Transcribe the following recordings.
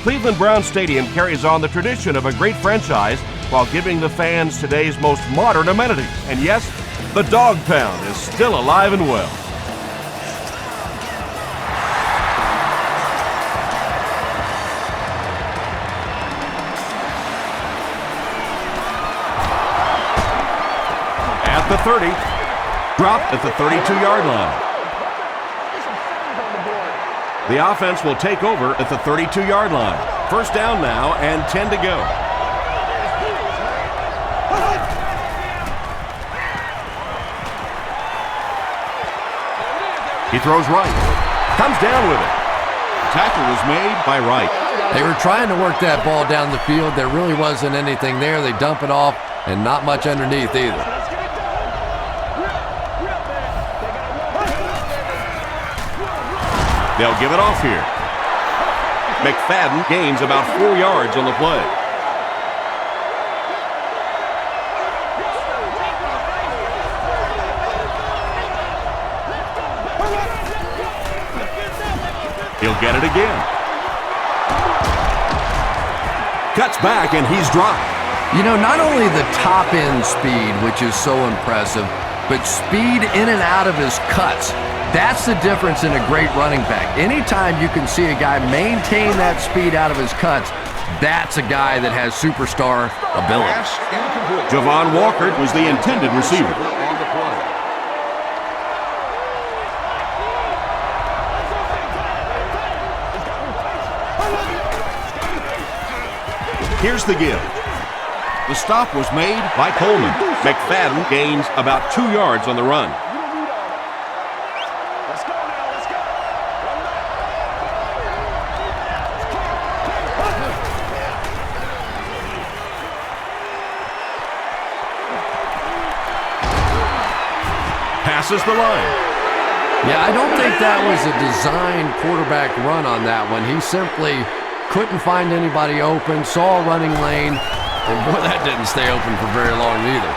Cleveland Browns Stadium carries on the tradition of a great franchise while giving the fans today's most modern amenities. And yes, the Dog Pound is still alive and well. At the 30, dropped at the 32-yard line. The offense will take over at the 32-yard line. First down now and 10 to go. He throws right. Comes down with it. Tackle was made by Wright. They were trying to work that ball down the field. There really wasn't anything there. They dump it off and not much underneath either. They'll give it off here. McFadden gains about 4 yards on the play. He'll get it again. Cuts back and he's dropped. You know, not only the top end speed, which is so impressive, but speed in and out of his cuts. That's the difference in a great running back. Anytime you can see a guy maintain that speed out of his cuts, that's a guy that has superstar ability. Javon Walker was the intended receiver. Here's the give. The stop was made by Coleman. McFadden gains about 2 yards on the run. Passes the line. Yeah, I don't think that was a designed quarterback run on that one. He simply couldn't find anybody open, saw a running lane, and boy, that didn't stay open for very long either.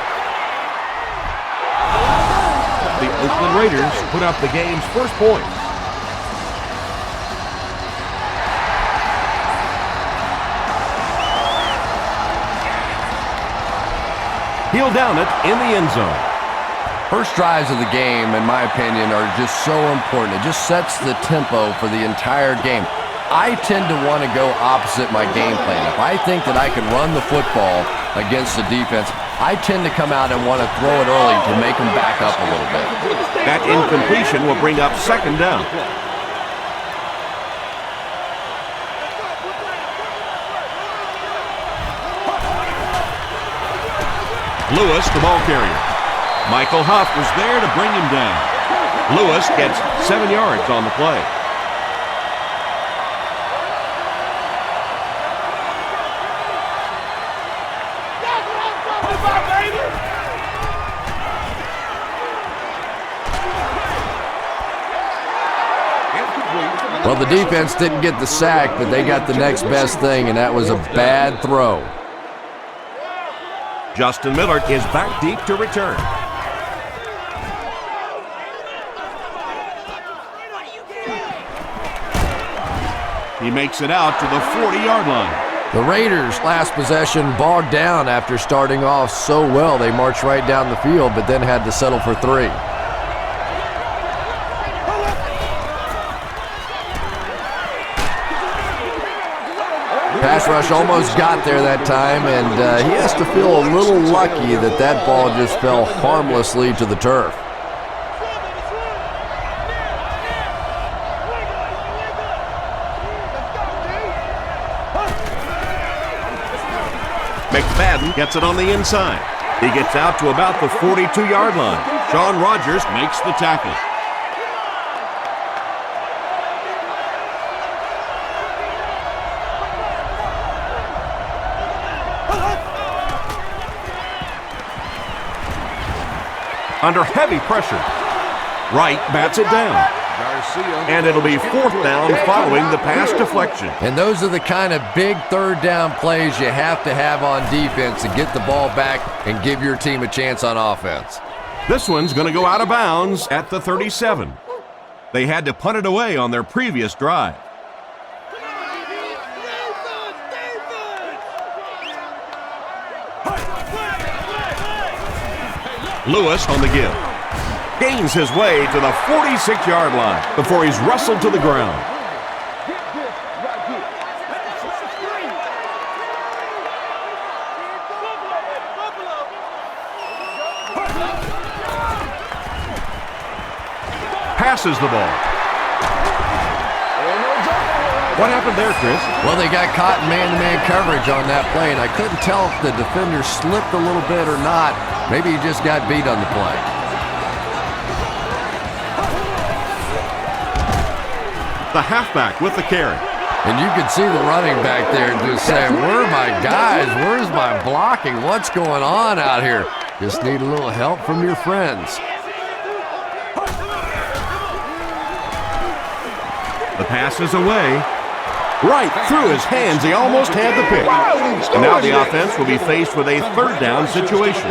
The Oakland Raiders put up the game's first points. He'll down it in the end zone. First drives of the game, in my opinion, are just so important. It just sets the tempo for the entire game. I tend to want to go opposite my game plan. If I think that I can run the football against the defense, I tend to come out and want to throw it early to make them back up a little bit. That incompletion will bring up second down. Lewis, the ball carrier. Michael Huff was there to bring him down. Lewis gets 7 yards on the play. Well, the defense didn't get the sack, but they got the next best thing, and that was a bad throw. Justin Miller is back deep to return. He makes it out to the 40-yard line. The Raiders' last possession bogged down after starting off so well. They marched right down the field, but then had to settle for 3. Pass rush almost got there that time, and he has to feel a little lucky that that ball just fell harmlessly to the turf. McFadden gets it on the inside. He gets out to about the 42-yard line. Shawn Rogers makes the tackle. Under heavy pressure, Wright bats it down. And it'll be 4th down following the pass deflection. And those are the kind of big third down plays you have to have on defense to get the ball back and give your team a chance on offense. This one's going to go out of bounds at the 37. They had to punt it away on their previous drive. Lewis on the give. Gains his way to the 46-yard line before he's wrestled to the ground. Passes the ball. What happened there, Chris? Well, they got caught in man-to-man coverage on that play, and I couldn't tell if the defender slipped a little bit or not. Maybe he just got beat on the play. The halfback with the carry. And you could see the running back there just saying, where are my guys? Where's my blocking? What's going on out here? Just need a little help from your friends. The pass is away. Right through his hands. He almost had the pick. And now the offense will be faced with a third down situation.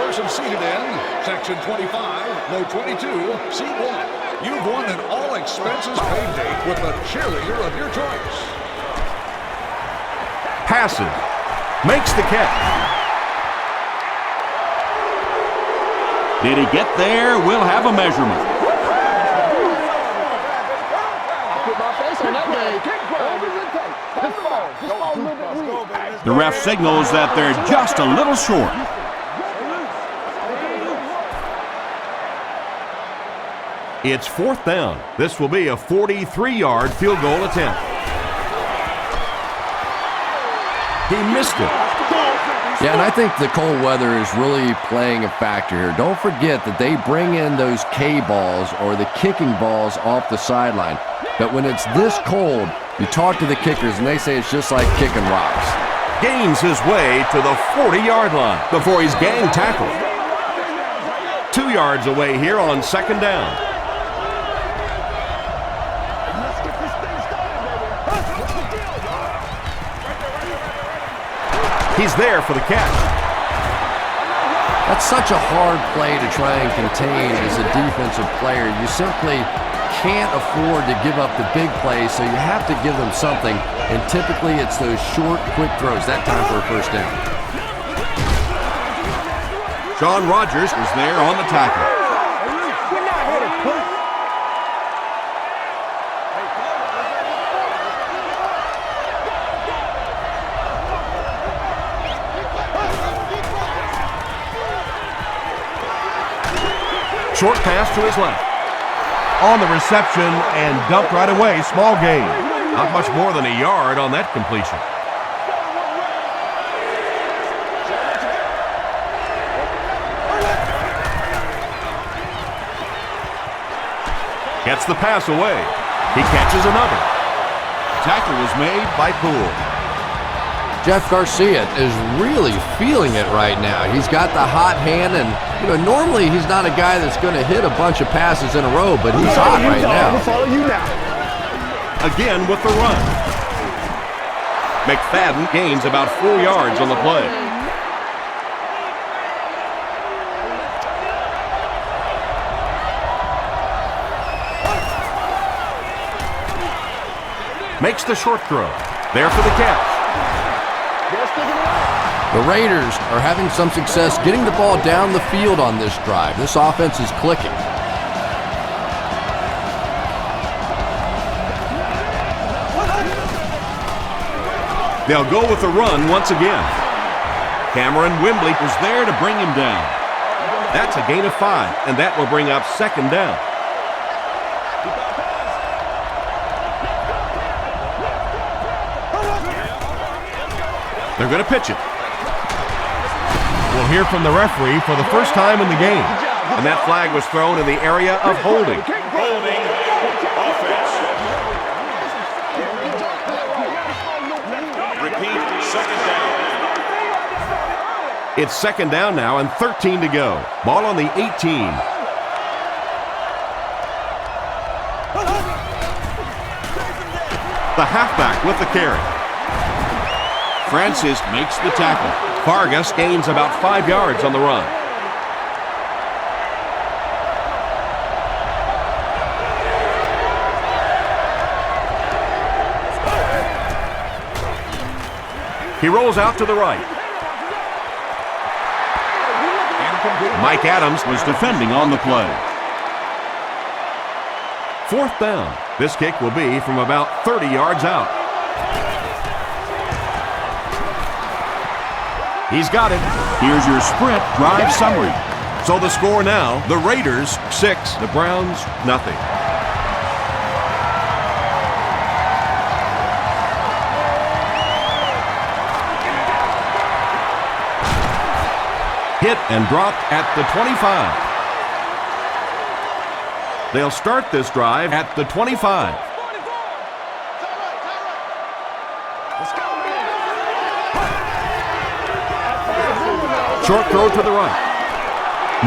Section 25, low 22, seat 1. You've won an all-expenses-paid date with the cheerleader of your choice. Passes. Makes the catch. Did he get there? We'll have a measurement. The ref signals that they're just a little short. It's fourth down. This will be a 43-yard field goal attempt. He missed it. Yeah, and I think the cold weather is really playing a factor here. Don't forget that they bring in those K-balls or the kicking balls off the sideline. But when it's this cold, you talk to the kickers and they say it's just like kicking rocks. Gains his way to the 40-yard line before he's gang tackled. 2 yards away here on second down. He's there for the catch. That's such a hard play to try and contain as a defensive player. You simply can't afford to give up the big plays, so you have to give them something, and typically it's those short, quick throws. That time for a first down. John Rogers is there on the tackle. Short pass to his left. On the reception and dumped right away. Small gain. Not much more than a yard on that completion. Gets the pass away. He catches another. Tackle was made by Poole. Jeff Garcia is really feeling it right now. He's got the hot hand, and normally he's not a guy that's going to hit a bunch of passes in a row, but he's hot right now. Again with the run. McFadden gains about 4 yards on the play. Makes the short throw. There for the catch. The Raiders are having some success getting the ball down the field on this drive. This offense is clicking. They'll go with the run once again. Cameron Wembley was there to bring him down. That's a gain of 5, and that will bring up second down. They're going to pitch it. We'll hear from the referee for the first time in the game. And that flag was thrown in the area of holding. Holding offense. Repeat, second down. It's second down now and 13 to go. Ball on the 18. The halfback with the carry. Francis makes the tackle. Vargas gains about 5 yards on the run. He rolls out to the right. In Mike Adams was defending on the play. 4th down. This kick will be from about 30 yards out. He's got it. Here's your sprint drive summary. So the score now, the Raiders 6, the Browns nothing. Hit and dropped at the 25. They'll start this drive at the 25. Short throw to the right.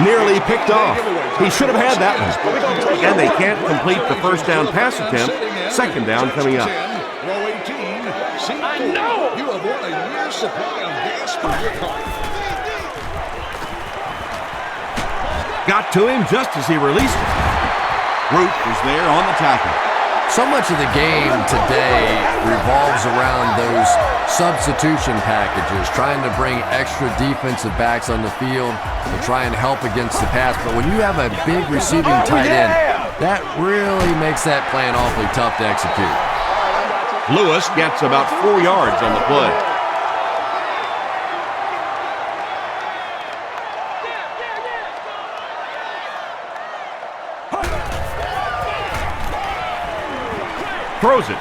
Nearly picked off. He should have had that one. And they can't complete the first down pass attempt. 2nd down coming up. Row 18, I know! You have won a year's supply of gas for your car. Got to him just as he released it. Root was there on the tackle. So much of the game today revolves around those substitution packages, trying to bring extra defensive backs on the field to try and help against the pass. But when you have a big receiving tight end, that really makes that plan awfully tough to execute. Lewis gets about 4 yards on the play. Throws it.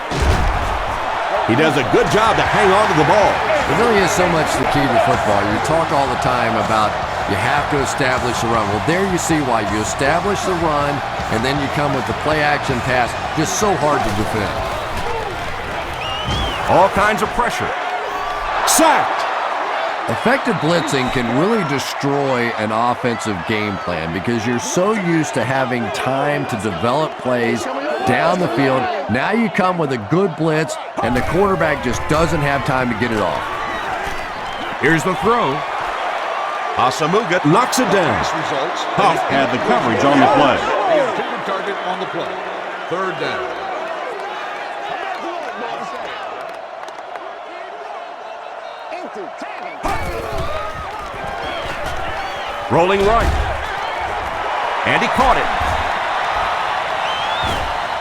He does a good job to hang on to the ball. It really is so much the key to football. You talk all the time about you have to establish the run. Well, there you see why. You establish the run, and then you come with the play-action pass. Just so hard to defend. All kinds of pressure. Sacked. Effective blitzing can really destroy an offensive game plan because you're so used to having time to develop plays down the field. Now you come with a good blitz, and the quarterback just doesn't have time to get it off. Here's the throw. Asamuga knocks it down. Huff had the coverage on the play. Target on the play. 3rd down. Rolling right. And he caught it.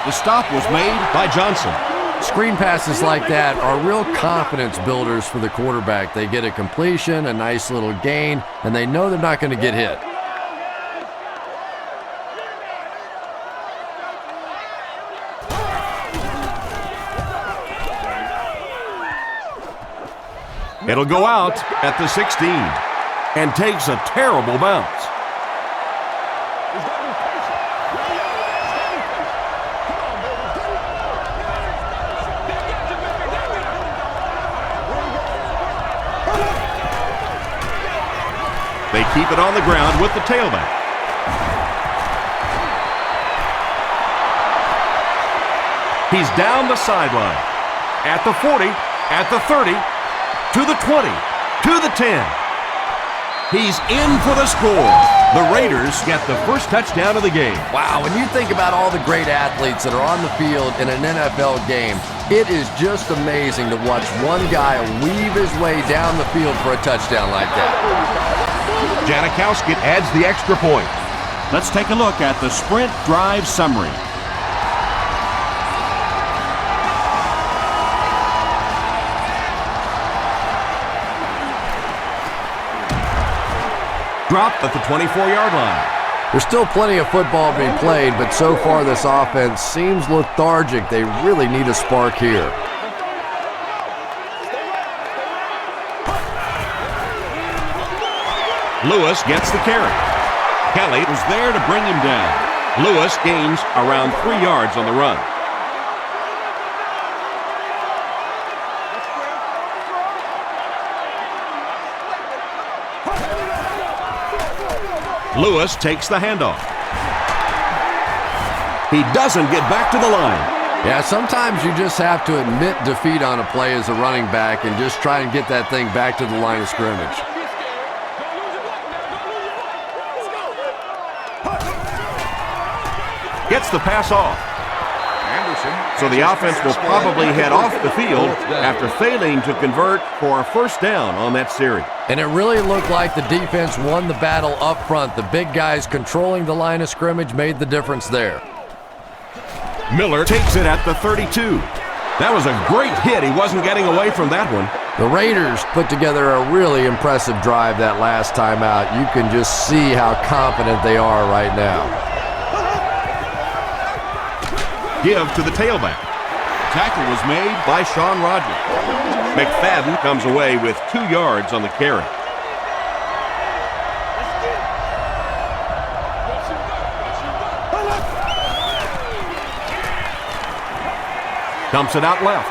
The stop was made by Johnson. Screen passes like that are real confidence builders for the quarterback. They get a completion, a nice little gain, and they know they're not going to get hit. It'll go out at the 16 and takes a terrible bounce. They keep it on the ground with the tailback. He's down the sideline. At the 40, at the 30, to the 20, to the 10. He's in for the score. The Raiders get the first touchdown of the game. Wow, when you think about all the great athletes that are on the field in an NFL game, it is just amazing to watch one guy weave his way down the field for a touchdown like that. Janikowski adds the extra point. Let's take a look at the sprint drive summary. Dropped at the 24-yard line. There's still plenty of football being played, but so far this offense seems lethargic. They really need a spark here. Lewis gets the carry. Kelly was there to bring him down. Lewis gains around 3 yards on the run. Lewis takes the handoff. He doesn't get back to the line. Yeah, sometimes you just have to admit defeat on a play as a running back and just try and get that thing back to the line of scrimmage. Gets the pass off. So the offense will probably head off the field after failing to convert for a first down on that series. And it really looked like the defense won the battle up front. The big guys controlling the line of scrimmage made the difference there. Miller takes it at the 32. That was a great hit. He wasn't getting away from that one. The Raiders put together a really impressive drive that last time out. You can just see how confident they are right now. Give to the tailback. Tackle was made by Shaun Rogers. McFadden comes away with 2 yards on the carry. Dumps it out left.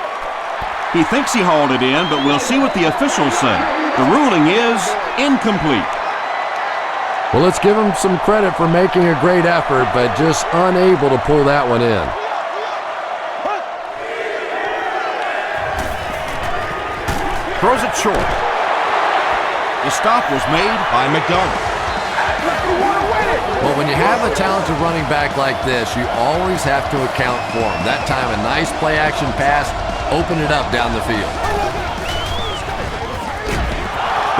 He thinks he hauled it in, but we'll see what the officials say. The ruling is incomplete. Well, let's give him some credit for making a great effort, but just unable to pull that one in. Throws it short. The stop was made by McDonald. Well, when you have a talented running back like this, you always have to account for him. That time, a nice play-action pass opened it up down the field.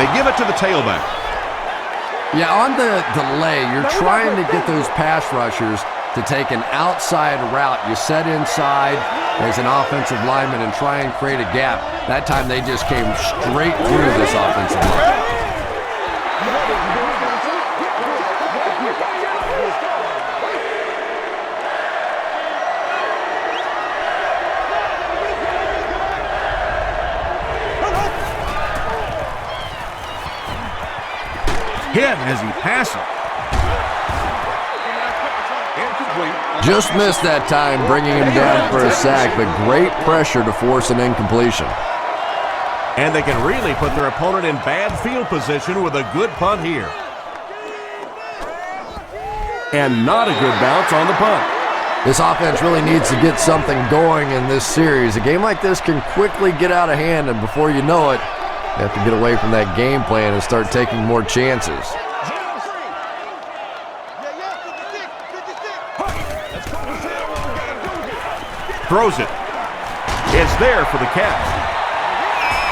They give it to the tailback. Yeah, on the delay, you're trying to get those pass rushers to take an outside route. You set inside as an offensive lineman and try and create a gap. That time they just came straight through this offensive line. Hit as he passes. Just missed that time, bringing him down for a sack, but great pressure to force an incompletion. And they can really put their opponent in bad field position with a good punt here. And not a good bounce on the punt. This offense really needs to get something going in this series. A game like this can quickly get out of hand, and before you know it, you have to get away from that game plan and start taking more chances. Throws it. It's there for the catch.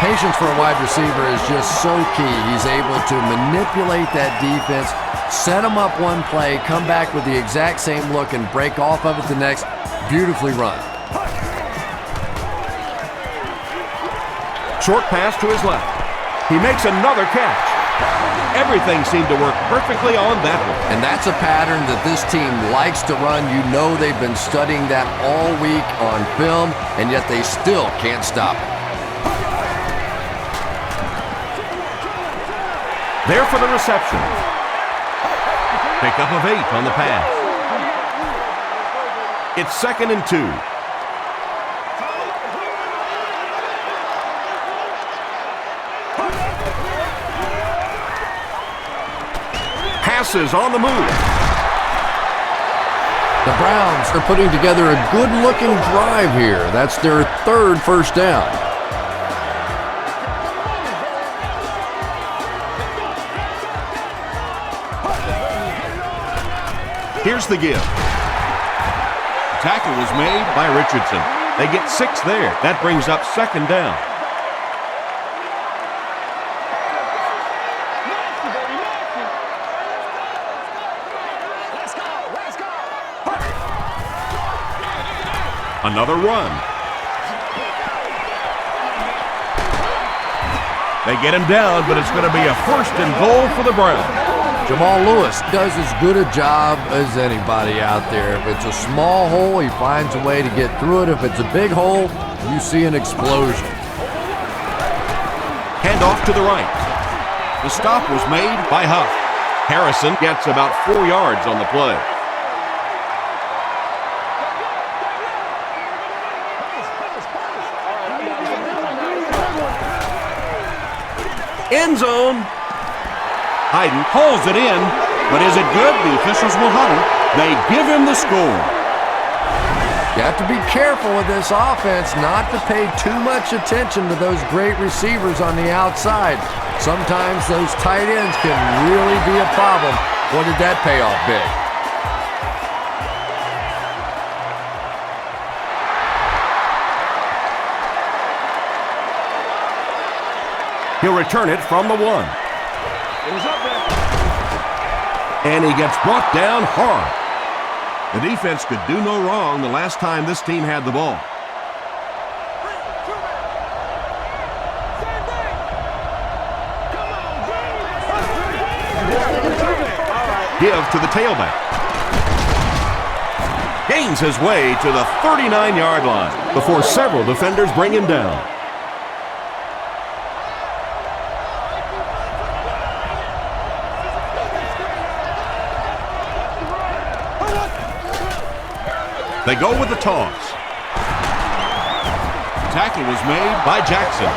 Patience for a wide receiver is just so key. He's able to manipulate that defense, set them up one play, come back with the exact same look, and break off of it the next. Beautifully run. Short pass to his left. He makes another catch. Everything seemed to work perfectly on that one. And that's a pattern that this team likes to run. You know they've been studying that all week on film, and yet they still can't stop it. There for the reception. Pickup of 8 on the pass. It's 2nd and 2. Passes on the move. The Browns are putting together a good-looking drive here. That's their 3rd first down. Here's the give. Tackle was made by Richardson. They get 6 there. That brings up 2nd down. Another run. They get him down, but it's going to be a 1st and goal for the Browns. Jamal Lewis does as good a job as anybody out there. If it's a small hole, he finds a way to get through it. If it's a big hole, you see an explosion. Hand off to the right. The stop was made by Huff. Harrison gets about 4 yards on the play. End zone. Hayden hauls it in, but is it good? The officials will huddle. They give him the score. You have to be careful with this offense not to pay too much attention to those great receivers on the outside. Sometimes those tight ends can really be a problem. What did that pay off big? He'll return it from the 1. And he gets brought down hard. The defense could do no wrong the last time this team had the ball. Give to the tailback. Gains his way to the 39-yard line before several defenders bring him down. They go with the toss. Tackle was made by Jackson.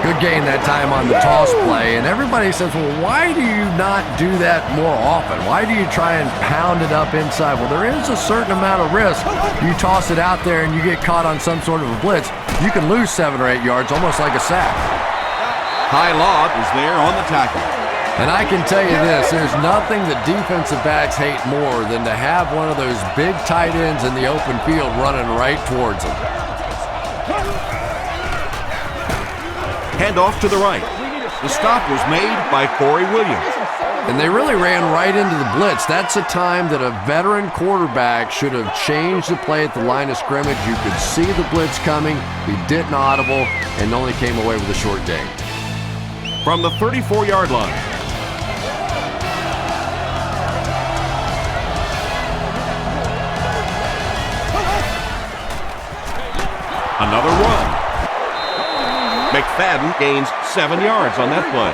Good gain that time on the toss play, and everybody says, well, why do you not do that more often? Why do you try and pound it up inside? Well, there is a certain amount of risk. You toss it out there and you get caught on some sort of a blitz, you can lose 7 or 8 yards, almost like a sack. High lob is there on the tackle. And I can tell you this, there's nothing that defensive backs hate more than to have one of those big tight ends in the open field running right towards them. Hand off to the right. The stop was made by Corey Williams. And they really ran right into the blitz. That's a time that a veteran quarterback should have changed the play at the line of scrimmage. You could see the blitz coming. He didn't audible and only came away with a short gain. From the 34-yard line. Another run. McFadden gains 7 yards on that play.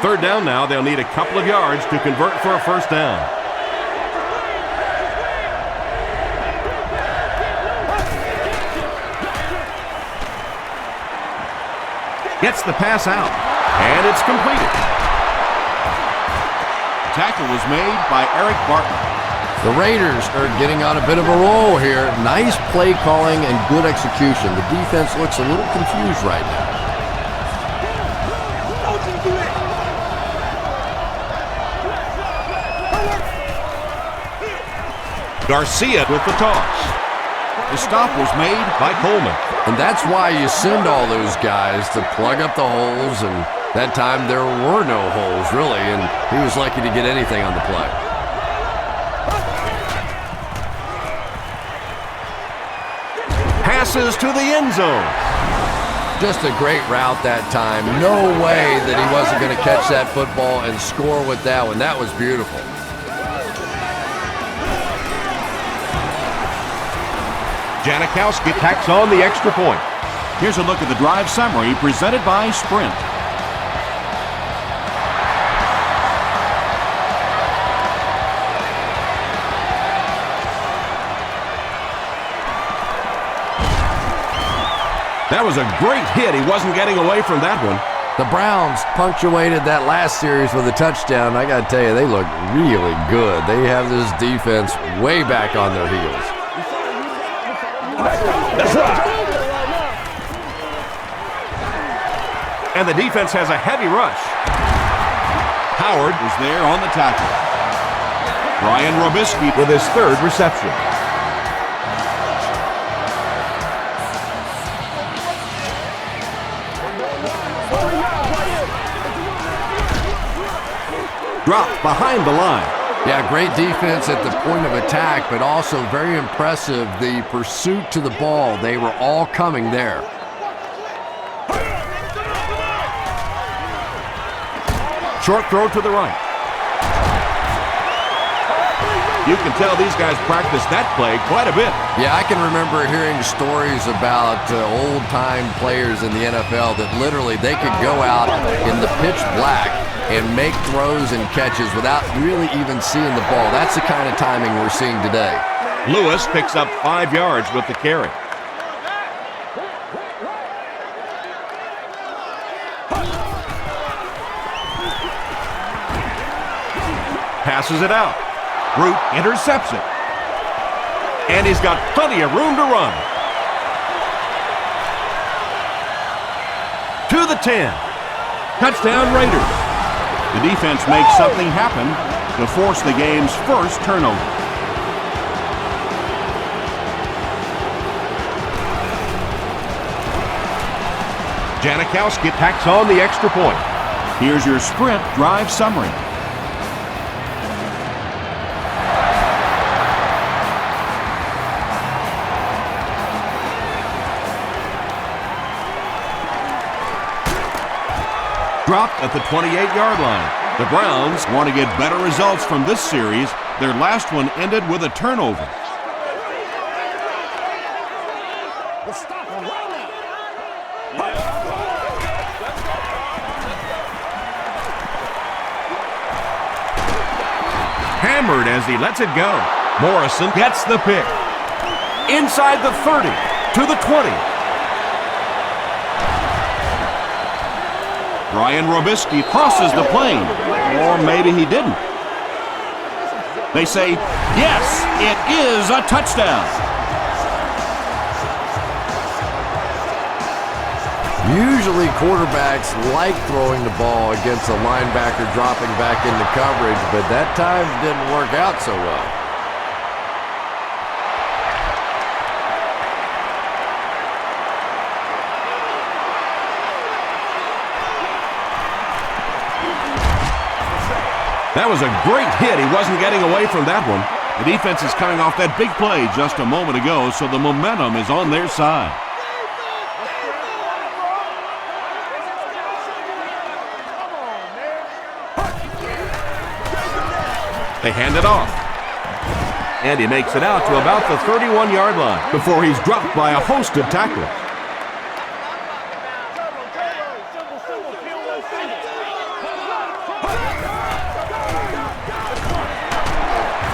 3rd down now. They'll need a couple of yards to convert for a first down. Gets the pass out, and it's completed. The tackle was made by Eric Barton. The Raiders are getting on a bit of a roll here. Nice play calling and good execution. The defense looks a little confused right now. Garcia with the toss. The stop was made by Coleman. And that's why you send all those guys to plug up the holes, and that time there were no holes, really, and he was lucky to get anything on the play. Passes to the end zone. Just a great route that time. No way that he wasn't going to catch that football and score with that one. That was beautiful. Janikowski tacks on the extra point. Here's a look at the drive summary presented by Sprint. That was a great hit. He wasn't getting away from that one. The Browns punctuated that last series with a touchdown. I got to tell you, they look really good. They have this defense way back on their heels. That's right. And the defense has a heavy rush. Howard was there on the tackle. Brian Robisky with his 3rd reception. Dropped behind the line. Yeah, great defense at the point of attack, but also very impressive the pursuit to the ball. They were all coming there. Short throw to the right. You can tell these guys practice that play quite a bit. Yeah, I can remember hearing stories about old-time players in the NFL that literally they could go out in the pitch black and make throws and catches without really even seeing the ball. That's the kind of timing we're seeing today. Lewis picks up 5 yards with the carry. Passes it out. Root intercepts it. And he's got plenty of room to run. To the 10. Touchdown Raiders. The defense makes something happen to force the game's first turnover. Janikowski tacks on the extra point. Here's your sprint drive summary. Dropped at the 28-yard line. The Browns Want to get better results from this series. Their last one ended with a turnover. hammered as he lets it go. Morrison gets the pick. Inside the 30 to the 20. Brian Robisky crosses the plane. Or maybe he didn't. They say, yes, it is a touchdown. Usually quarterbacks like throwing the ball against a linebacker dropping back into coverage, but that time didn't work out so well. That was a great hit. He wasn't getting away from that one. The defense is coming off that big play just a moment ago, so the momentum is on their side. They hand it off. And he makes it out to about the 31-yard line before he's dropped by a host of tacklers.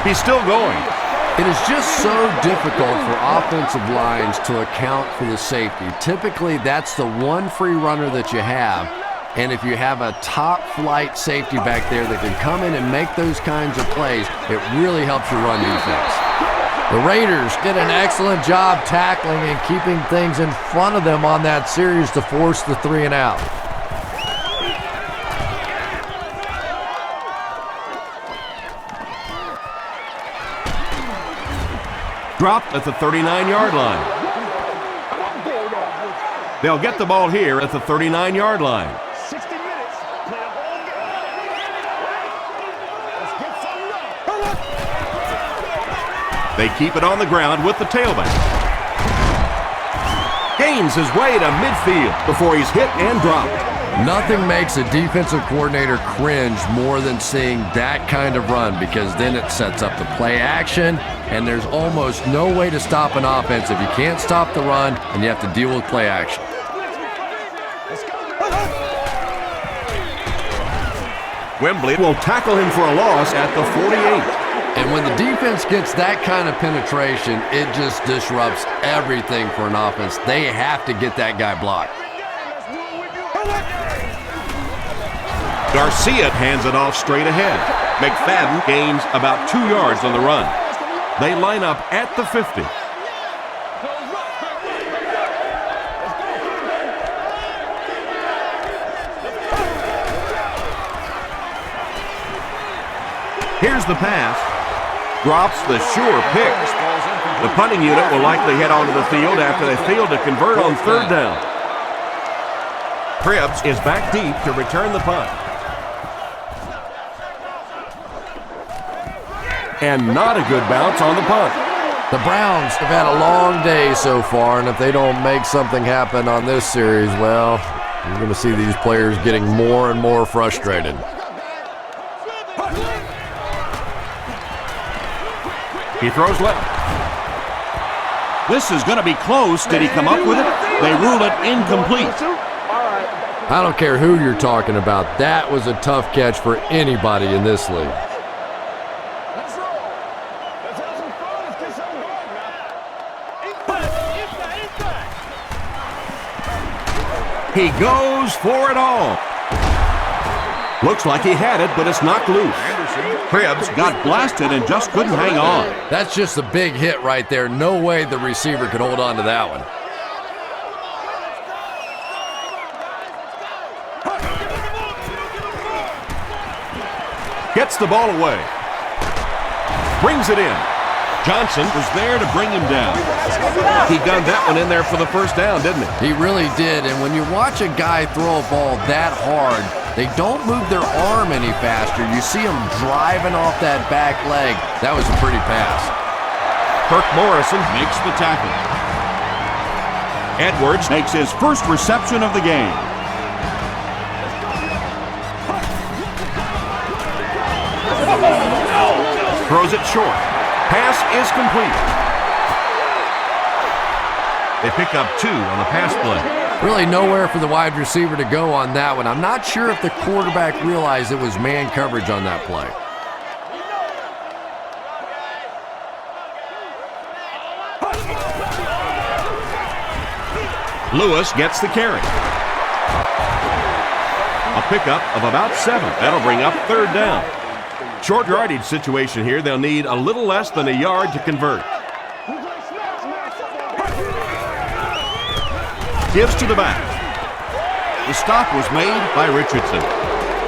He's still going. It is just so difficult for offensive lines to account for the safety. Typically, that's the one free runner that you have. And if you have a top-flight safety back there that can come in and make those kinds of plays, it really helps your run defense. The Raiders did an excellent job tackling and keeping things in front of them on that series to force the 3 and out. Dropped at the 39-yard line. They'll get the ball here at the 39-yard line. 60 minutes. Play a whole game. Let's get something up. They keep it on the ground with the tailback. Gains his way to midfield before he's hit and dropped. Nothing makes a defensive coordinator cringe more than seeing that kind of run, because then it sets up the play action, and there's almost no way to stop an offense if you can't stop the run and you have to deal with play action. Wembley will tackle him for a loss at the 48. And when the defense gets that kind of penetration, it just disrupts everything for an offense. They have to get that guy blocked. Garcia hands it off straight ahead. McFadden gains about 2 yards on the run. They line up at the 50. Here's the pass. Drops the sure pick. The punting unit will likely head onto the field after they failed to convert on third down. Krebs is back deep to return the punt. And not a good bounce on the punt. The Browns have had a long day so far, and if they don't make something happen on this series, well, you're going to see these players getting more and more frustrated. He throws left. This is going to be close. Did he come up with it? They rule it incomplete. I don't care who you're talking about. That was a tough catch for anybody in this league. He goes for it all. Looks like he had it, but it's knocked loose. Krebs got blasted and just couldn't hang on. That's just a big hit right there. No way the receiver could hold on to that one. Gets the ball away. Brings it in. Johnson was there to bring him down. He gunned that one in there for the first down, didn't he? He really did, and when you watch a guy throw a ball that hard, they don't move their arm any faster. You see them driving off that back leg. That was a pretty pass. Kirk Morrison makes the tackle. Edwards makes his first reception of the game. Throws it short. Pass is complete. They pick up 2 on the pass play. Really nowhere for the wide receiver to go on that one. I'm not sure if the quarterback realized it was man coverage on that play. Lewis gets the carry. A pickup of about 7. That'll bring up 3rd down. Short yardage situation here. They'll need a little less than a yard to convert. Gives to the back. The stop was made by Richardson.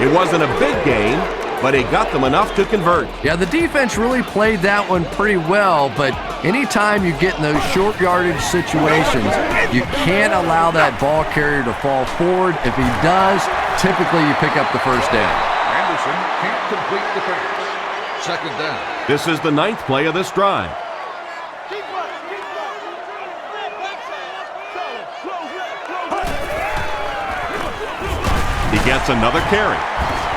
It wasn't a big gain, but it got them enough to convert. Yeah, the defense really played that one pretty well, but anytime you get in those short yardage situations, you can't allow that ball carrier to fall forward. If he does, typically you pick up the first down. Anderson can't complete the pass. 2nd down. This is the 9th play of this drive. He gets another carry.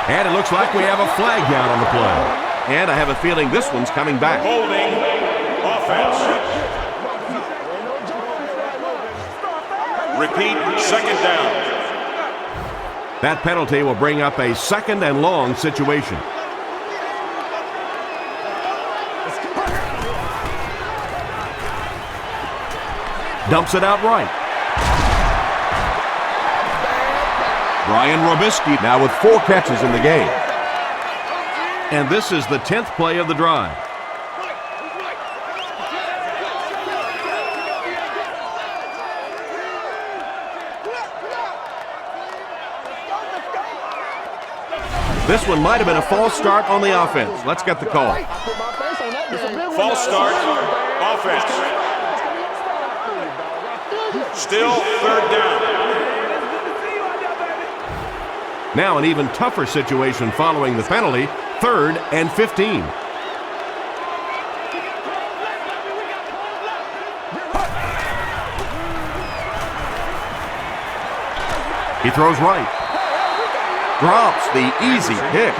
And it looks like we have a flag down on the play. And I have a feeling this one's coming back. Holding offense. Repeat, 2nd down. That penalty will bring up a 2nd and long situation. Dumps it out right. Brian Robisky now with 4 catches in the game. And this is the 10th play of the drive. This one might have been a false start on the offense. Let's get the call. False start, offense. Still 3rd down. Now an even tougher situation following the penalty, 3rd and 15. He throws right. Drops the easy pick.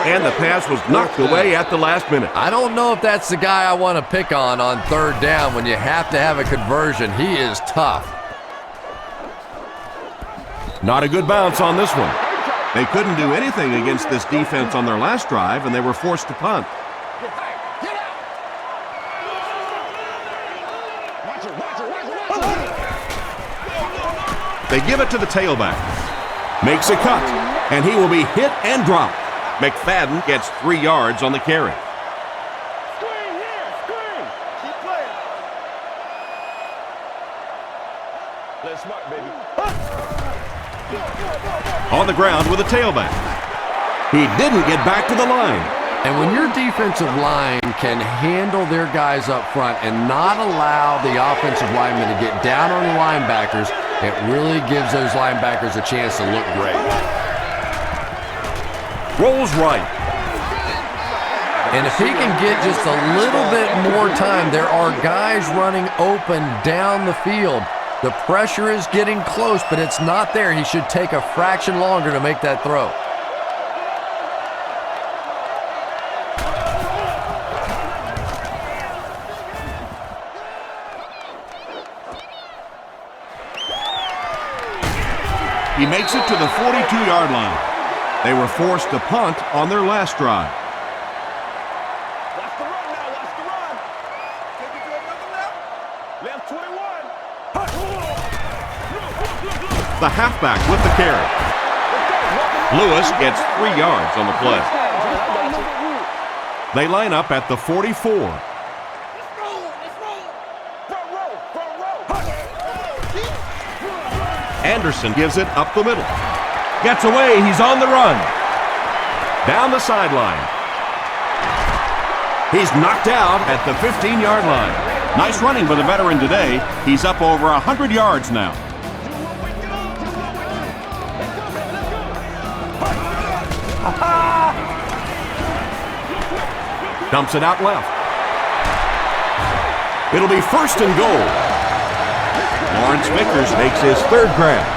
And the pass was knocked away at the last minute. I don't know if that's the guy I want to pick on 3rd down when you have to have a conversion. He is tough. Not a good bounce on this one. They couldn't do anything against this defense on their last drive, and they were forced to punt. They give it to the tailback. Makes a cut, and he will be hit and dropped. McFadden gets 3 yards on the carry. On the ground with a tailback. He didn't get back to the line. And when your defensive line can handle their guys up front and not allow the offensive linemen to get down on the linebackers, it really gives those linebackers a chance to look great. Rolls right. And if he can get just a little bit more time, there are guys running open down the field. The pressure is getting close, but it's not there. He should take a fraction longer to make that throw. He makes it to the 42-yard line. They were forced to punt on their last drive. Watch the run now, watch the run. Take it to another left. Left 21. The halfback with the carry. Lewis gets 3 yards on the play. They line up at the 44. Anderson gives it up the middle. Gets away, he's on the run. Down the sideline. He's knocked out at the 15-yard line. Nice running for the veteran today. He's up over 100 yards now. Dumps it out left. It'll be 1st and goal. Lawrence Vickers makes his 3rd grab.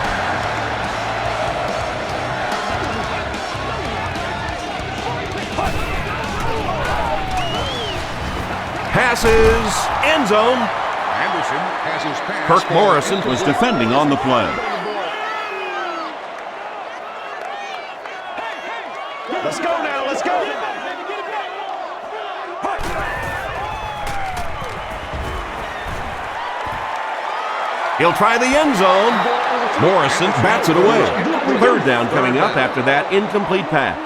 Passes, end zone. Anderson has his pass. Kirk Morrison was defending on the play. Let's go now, let's go. He'll try the end zone. Morrison bats it away. 3rd down coming up after that incomplete pass.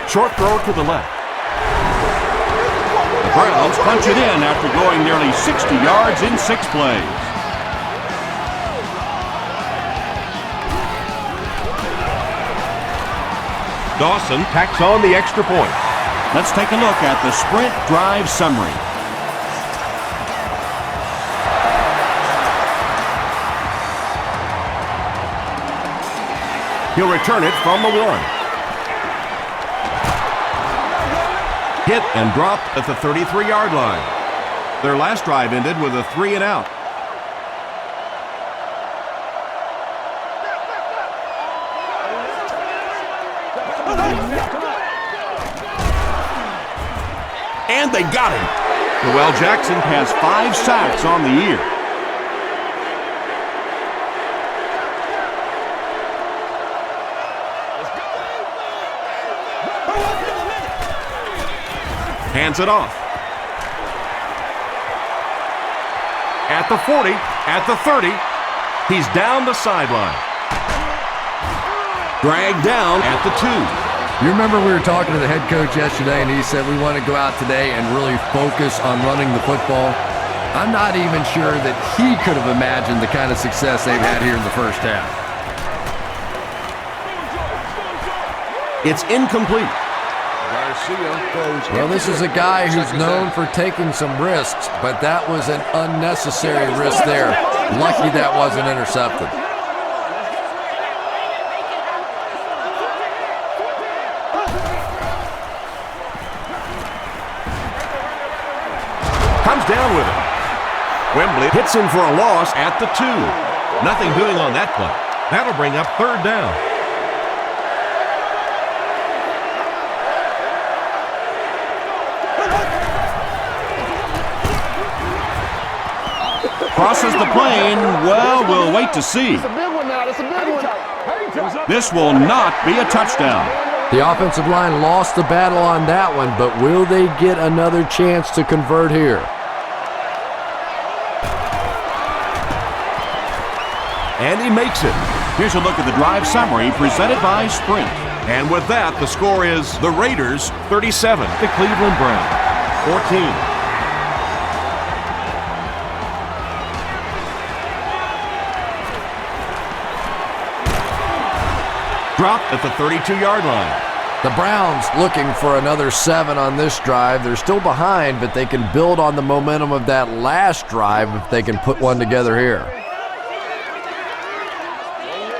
Short throw to the left. The Browns punch it in after going nearly 60 yards in 6 plays. Dawson tacks on the extra point. Let's take a look at the sprint drive summary. He'll return it from the 1. Hit and dropped at the 33-yard line. Their last drive ended with a 3 and out. And they got him. Joel Jackson has 5 sacks on the year. Hands it off. At the 40, at the 30, he's down the sideline. Dragged down at the 2. You remember we were talking to the head coach yesterday, and he said we want to go out today and really focus on running the football. I'm not even sure that he could have imagined the kind of success they've had here in the first half. It's incomplete. Well, this is a guy who's known for taking some risks, but that was an unnecessary risk there. Lucky that wasn't intercepted. Comes down with it. Wembley hits him for a loss at the 2. Nothing doing on that play. That'll bring up 3rd down. Crosses the plane. Well, we'll wait to see. It's a big one now. It's a big one. This will not be a touchdown. The offensive line lost the battle on that one, but will they get another chance to convert here? And he makes it. Here's a look at the drive summary presented by Sprint. And with that, the score is the Raiders 37, the Cleveland Browns 14. Dropped at the 32-yard line. The Browns looking for another 7 on this drive. They're still behind, but they can build on the momentum of that last drive if they can put one together here.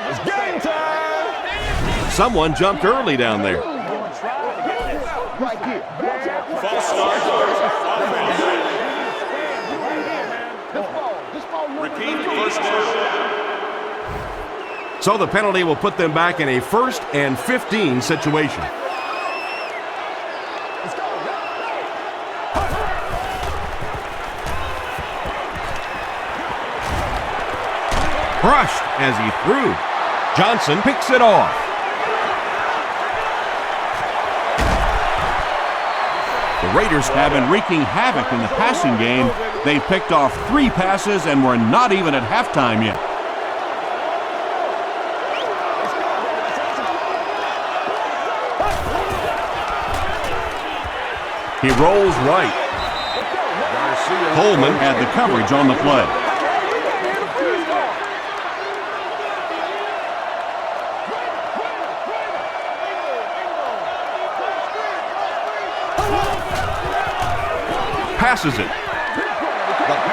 It's game time. Someone jumped early down there. Right here. False start. Repeat first down. So the penalty will put them back in a 1st and 15 situation. Crushed as he threw. Johnson picks it off. The Raiders have been wreaking havoc in the passing game. They've picked off 3 passes and we're not even at halftime yet. He rolls right. Coleman had the coverage on the play. Passes it.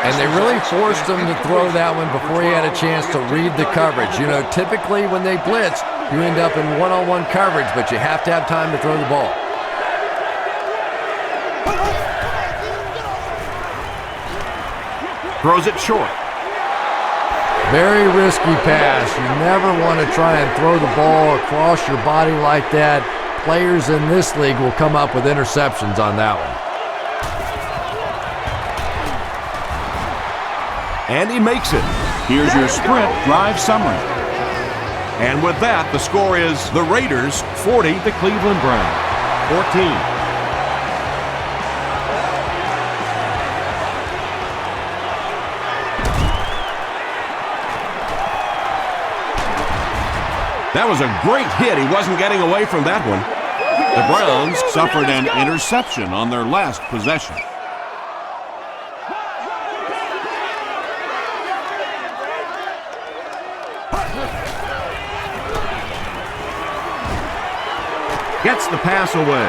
And they really forced him to throw that one before he had a chance to read the coverage. You know, typically when they blitz, you end up in one-on-one coverage, but you have to have time to throw the ball. Throws it short. Very risky pass. You never want to try and throw the ball across your body like that. Players in this league will come up with interceptions on that one. And he makes it. Here's your sprint drive summary. And with that, the score is the Raiders 40, the Cleveland Browns 14. That was a great hit. He wasn't getting away from that one. The Browns suffered an interception on their last possession. Gets the pass away.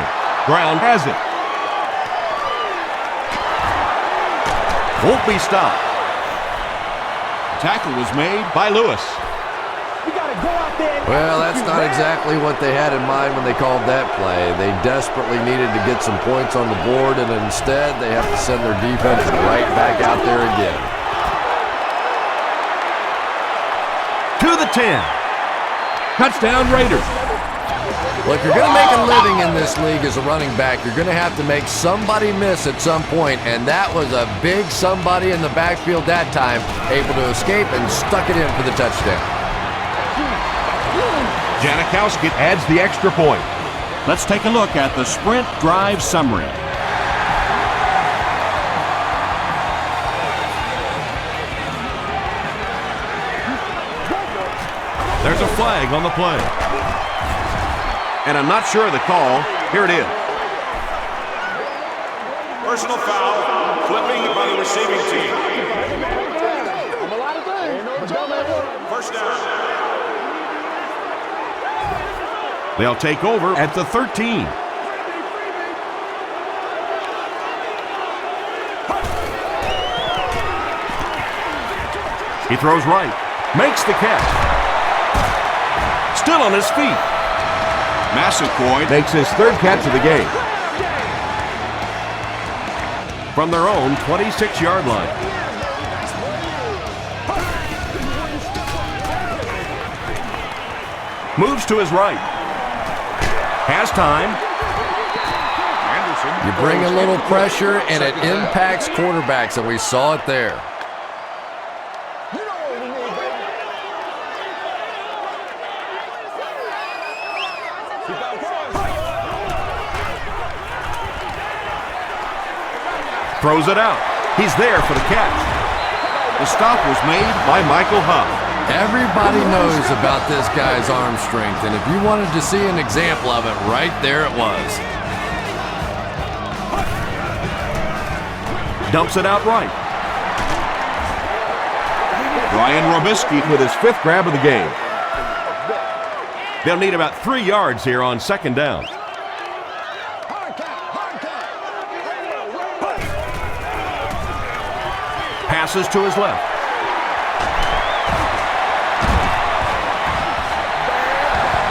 Brown has it. Won't be stopped. Tackle was made By Lewis. Well, that's not exactly what they had in mind when they called that play. They desperately needed to get some points on the board, and instead they have to send their defense right back out there again. To the 10. Touchdown Raiders. Well, if you're going to make a living in this league as a running back, you're going to have to make somebody miss at some point, and that was a big somebody in the backfield that time, able to escape and stuck it in for the touchdown. Janikowski adds the extra point. Let's take a look at the sprint drive summary. There's a flag on the play. And I'm not sure of the call. Here it is. Personal foul, flipping by the receiving team. First down. They'll take over at the 13. He throws right. Makes the catch. Still on his feet. Massaquoi Makes his third catch of the game. From their own 26-yard line. Moves to his right. Has time. You bring a little pressure, and it impacts quarterbacks, and we saw it there. Throws it out. He's there for the catch. The stop was made By Michael Huff. Everybody knows about this guy's arm strength, and if you wanted to see an example of it, right there it was. Dumps it out right. Ryan Robisky With his fifth grab of the game. They'll need about 3 yards here on second down. Passes to his left.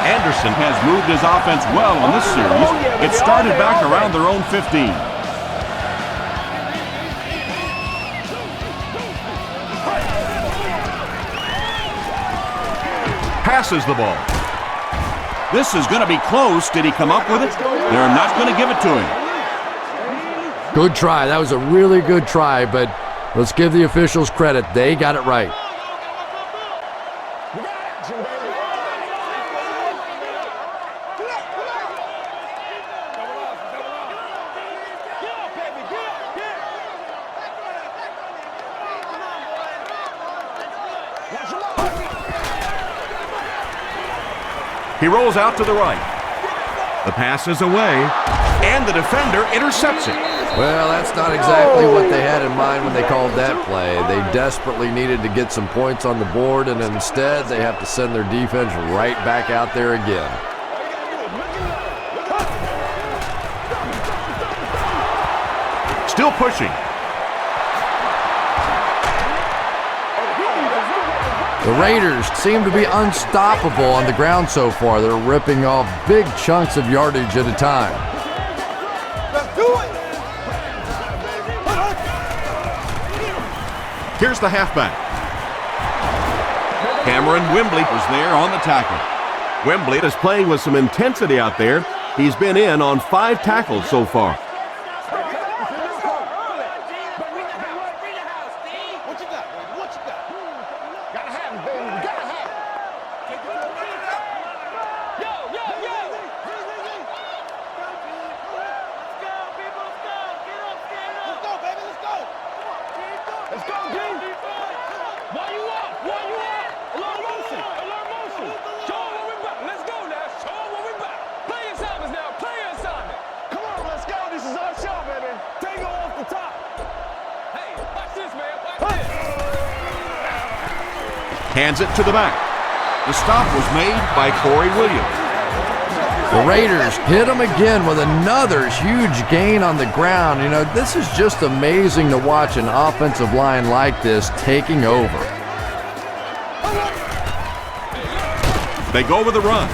Anderson has moved his offense well on this series. It started back around their own 15. Passes the ball. This is going to be close. Did he come up with it? They're not going to give it to him. Good try. That was a really good try, but let's give the officials credit. They got it right. He rolls out to the right. The pass is away, and the defender intercepts it. Well, that's not exactly what they had in mind when they called that play. They desperately needed to get some points on the board, and instead they have to send their defense right back out there again. Still pushing. The Raiders seem to be unstoppable on the ground so far. They're ripping off big chunks of yardage at a time. Here's the halfback. Cameron Wembley was there on the tackle. Wembley is playing with some intensity out there. He's been in on 5 tackles so far. Hands it to the back. The stop was made by Corey Williams. The Raiders hit them again with another huge gain on the ground. You know, this is just amazing to watch an offensive line like this taking over. They go with a run.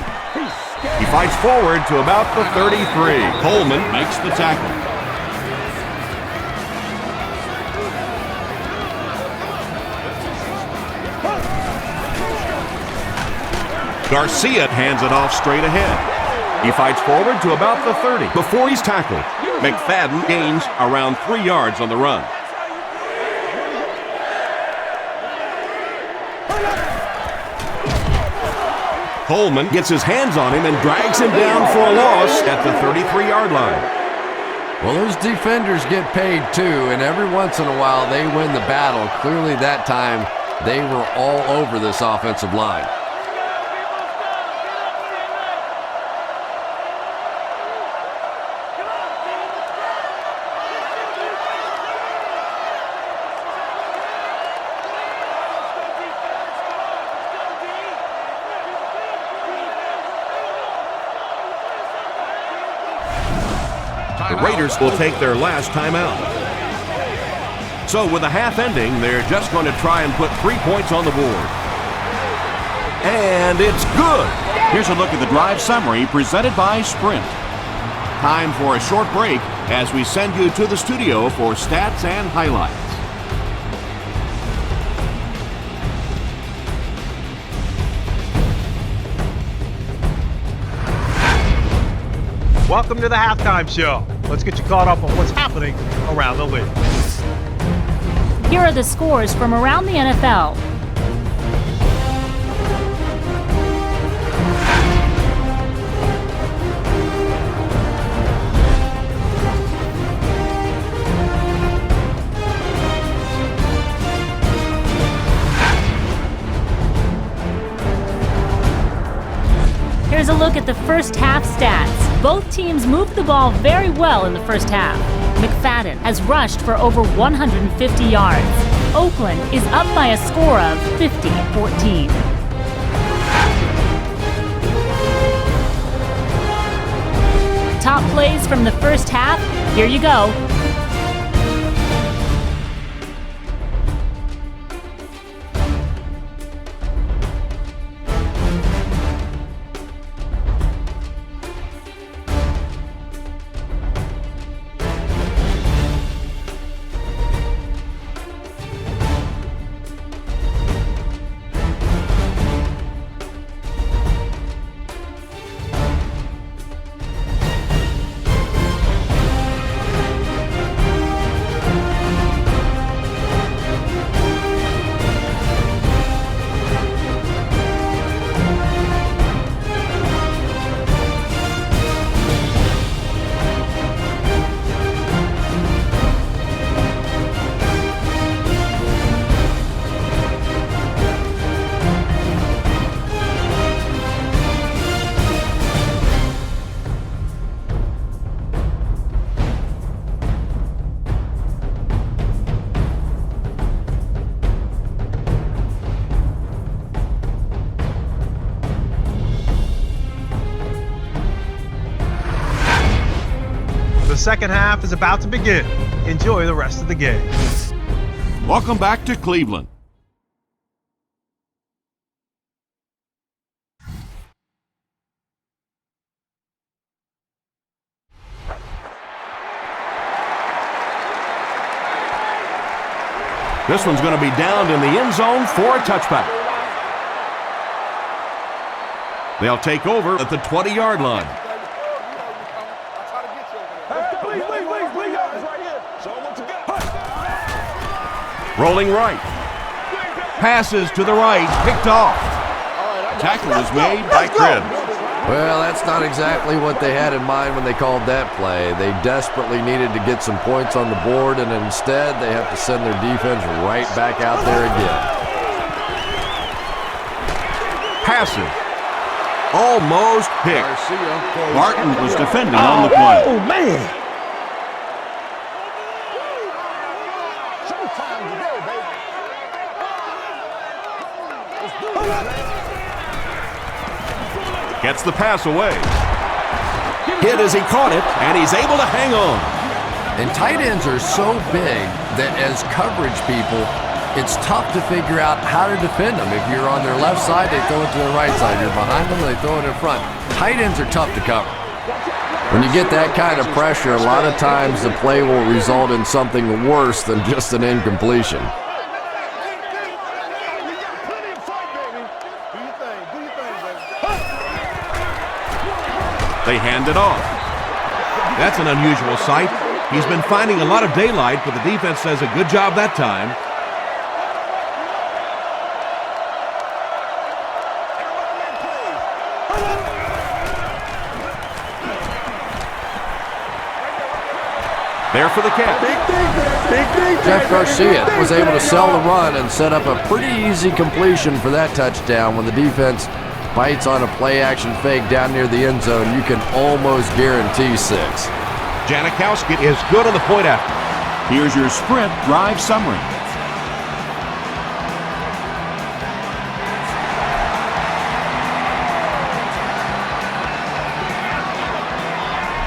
He fights forward to about the 33. Coleman makes the tackle. Garcia hands it off straight ahead. He fights forward to about the 30 before he's tackled. McFadden gains around 3 yards on the run. Coleman gets his hands on him and drags him down for a loss at the 33-yard line. Well, those defenders get paid too, and every once in a while they win the battle. Clearly that time they were all over this offensive line. The Raiders will take their last timeout. So with the half ending, they're just going to try and put 3 points on the board. And it's good. Here's a look at the drive summary presented by Sprint. Time for a short break as we send you to the studio for stats and highlights. Welcome to the halftime show. Let's get you caught up on what's happening around the league. Here are the scores from around the NFL. Here's a look at the first half stats. Both teams moved the ball very well in the first half. McFadden has rushed for over 150 yards. Oakland is up by a score of 50-14. Top plays from the first half, here you go. second half is about to begin. Enjoy the rest of the game. Welcome back to Cleveland. This one's going to be downed in the end zone for a touchback. They'll take over at the 20-yard line. Rolling right. Passes to the right, picked off. Tackle was made by Cribbs. Well, that's not exactly what they had in mind when they called that play. They desperately needed to get some points on the board, and instead they have to send their defense right back out there again. Passes. Almost picked. Barton was defending on the play. Oh, man. Showtime today, baby. Let's do it. Gets the pass away. Hit as he caught it, and he's able to hang on. And tight ends are so big that as coverage people, it's tough to figure out how to defend them. If you're on their left side, they throw it to their right side. You're behind them, they throw it in front. Tight ends are tough to cover. When you get that kind of pressure, a lot of times the play will result in something worse than just an incompletion. They hand it off. That's an unusual sight. He's been finding a lot of daylight, but the defense does a good job that time. There for the catch. Jeff Garcia was able to sell the run and set up a pretty easy completion for that touchdown. When the defense bites on a play-action fake down near the end zone, you can almost guarantee 6. Janikowski is good on the point after. Here's your sprint drive summary.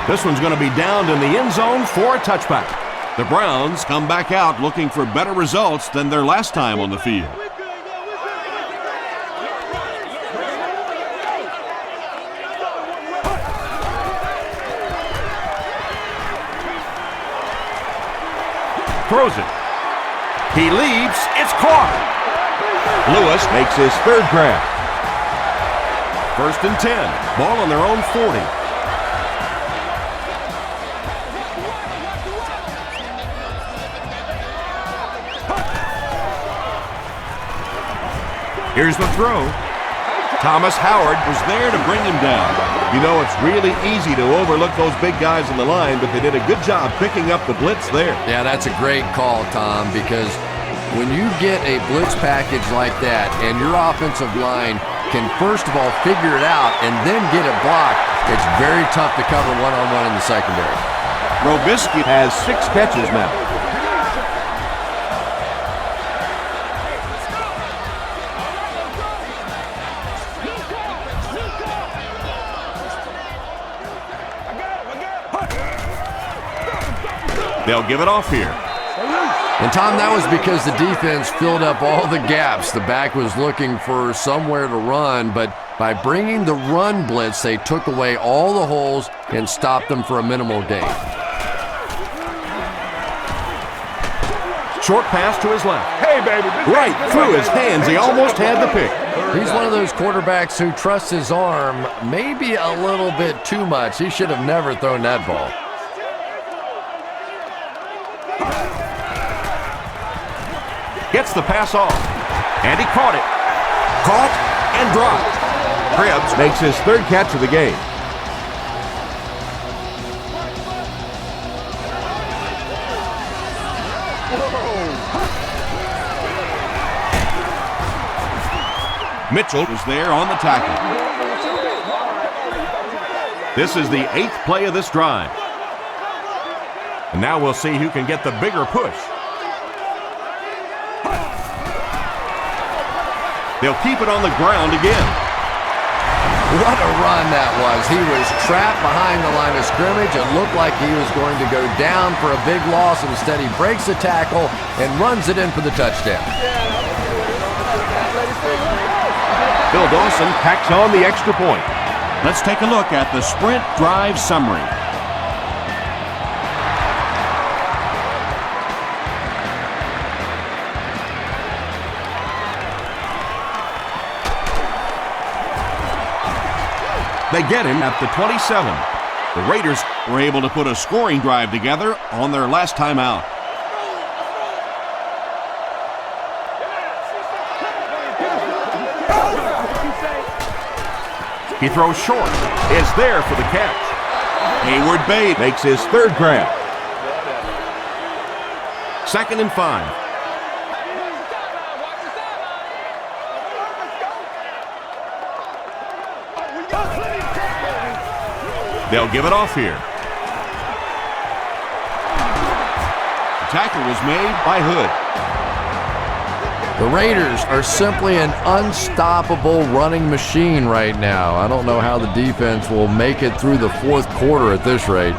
This one's going to be downed in the end zone for a touchback. The Browns come back out looking for better results than their last time on the field. Throws it. He leaps. It's caught. Lewis makes his third grab. 1st and 10. Ball on their own 40. Here's the throw. Thomas Howard was there to bring him down. You know, it's really easy to overlook those big guys in the line, but they did a good job picking up the blitz there. Yeah, that's a great call, Tom, because when you get a blitz package like that and your offensive line can first of all figure it out and then get it blocked, it's very tough to cover one-on-one in the secondary. Robisky has 6 catches now. They'll give it off here. And, Tom, that was because the defense filled up all the gaps. The back was looking for somewhere to run, but by bringing the run blitz, they took away all the holes and stopped them for a minimal gain. Short pass to his left. Hey, baby. Right through his hands. He almost had the pick. He's one of those quarterbacks who trusts his arm maybe a little bit too much. He should have never thrown that ball. Gets the pass off. And he caught it. Caught and dropped. Cribbs makes his 3rd catch of the game. Mitchell was there on the tackle. This is the 8th play of this drive. And now we'll see who can get the bigger push. They'll keep it on the ground again. What a run that was. He was trapped behind the line of scrimmage. It looked like he was going to go down for a big loss. Instead, he breaks the tackle and runs it in for the touchdown. Bill Dawson packs on the extra point. Let's take a look at the sprint drive summary. They get him at the 27. The Raiders were able to put a scoring drive together on their last time out. He throws short. Is there for the catch. Hayward Bay makes his third grab. 2nd and 5. They'll give it off here. The tackle was made by Hood. The Raiders are simply an unstoppable running machine right now. I don't know how the defense will make it through the fourth quarter at this rate.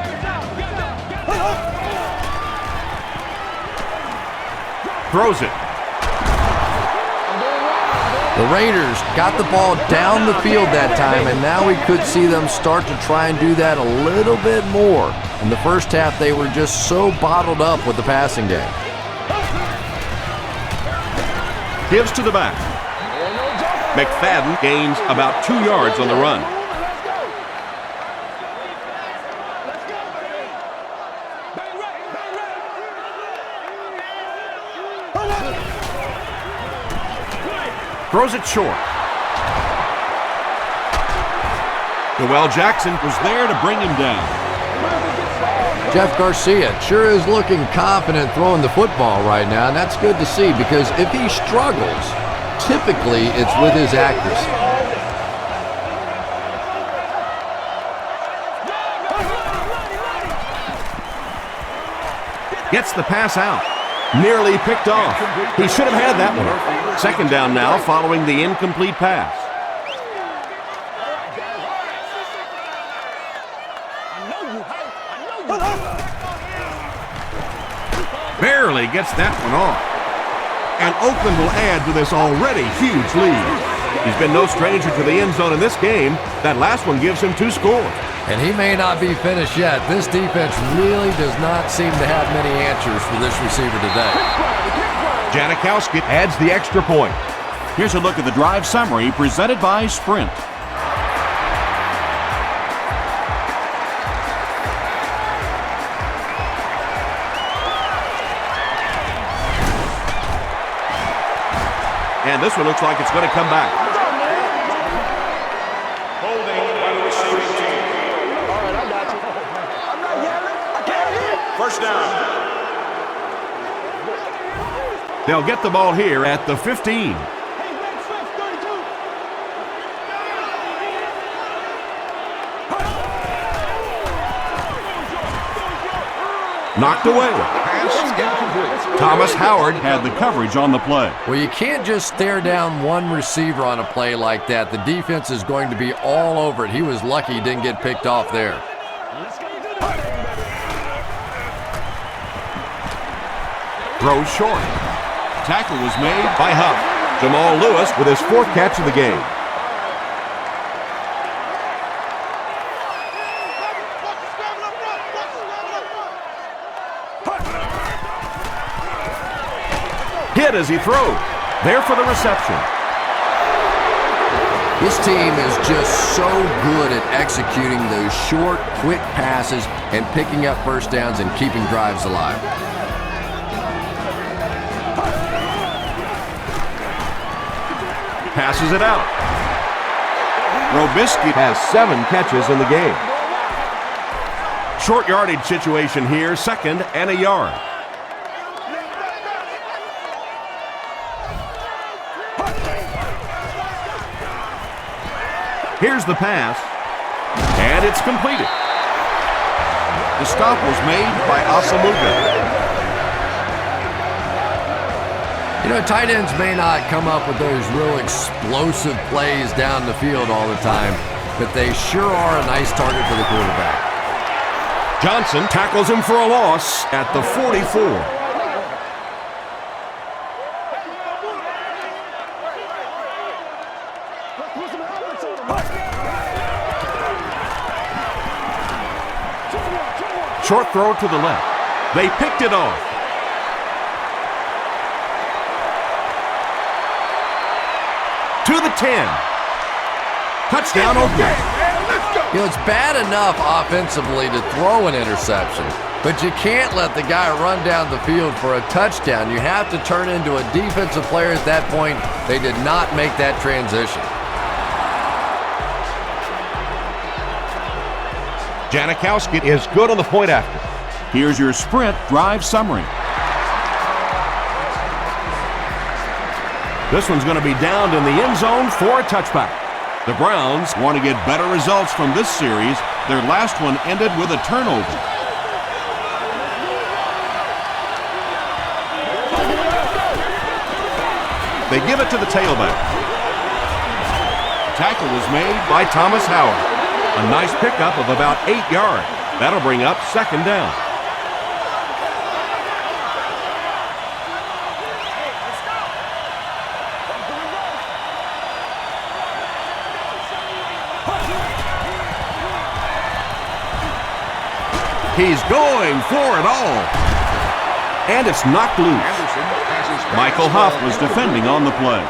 Throws it. The Raiders got the ball down the field that time, and now we could see them start to try and do that a little bit more. In the first half, they were just so bottled up with the passing game. Gives to the back. McFadden gains about 2 yards on the run. Throws it short. Noel Jackson was there to bring him down. Jeff Garcia sure is looking confident throwing the football right now, and that's good to see because if he struggles, typically it's with his accuracy. Gets the pass out. Nearly picked off. He should have had that one. 2nd down now following the incomplete pass. Barely gets that one off. And Oakland will add to this already huge lead. He's been no stranger to the end zone in this game. That last one gives him 2 scores. And he may not be finished yet. This defense really does not seem to have many answers for this receiver today. Janikowski adds the extra point. Here's a look at the drive summary presented by Sprint. And this one looks like it's going to come back. Holding by the receiving team. All right, I got you. I'm not yelling. I can't hear. First down. They'll get the ball here at the 15. Knocked away. Thomas Howard had the coverage on the play. Well, you can't just stare down one receiver on a play like that. The defense is going to be all over it. He was lucky he didn't get picked off there. Throws short. Tackle was made by Huff. Jamal Lewis with his 4th catch of the game. Hit as he throws. There for the reception. This team is just so good at executing those short, quick passes and picking up first downs and keeping drives alive. Passes it out. Robisky has 7 catches in the game. Short yardage situation here, 2nd and a yard. Here's the pass, and it's completed. The stop was made by Asamuga. You know, tight ends may not come up with those real explosive plays down the field all the time, but they sure are a nice target for the quarterback. Johnson tackles him for a loss at the 44. Short throw to the left. They picked it off. To the 10. Touchdown, Oakland. You know, it's bad enough offensively to throw an interception, but you can't let the guy run down the field for a touchdown. You have to turn into a defensive player at that point. They did not make that transition. Janikowski is good on the point after. Here's your sprint drive summary. This one's going to be downed in the end zone for a touchback. The Browns want to get better results from this series. Their last one ended with a turnover. They give it to the tailback. Tackle was made by Thomas Howard. A nice pickup of about 8 yards. That'll bring up second down. He's going for it all. And it's knocked loose. Michael Huff was defending on the play.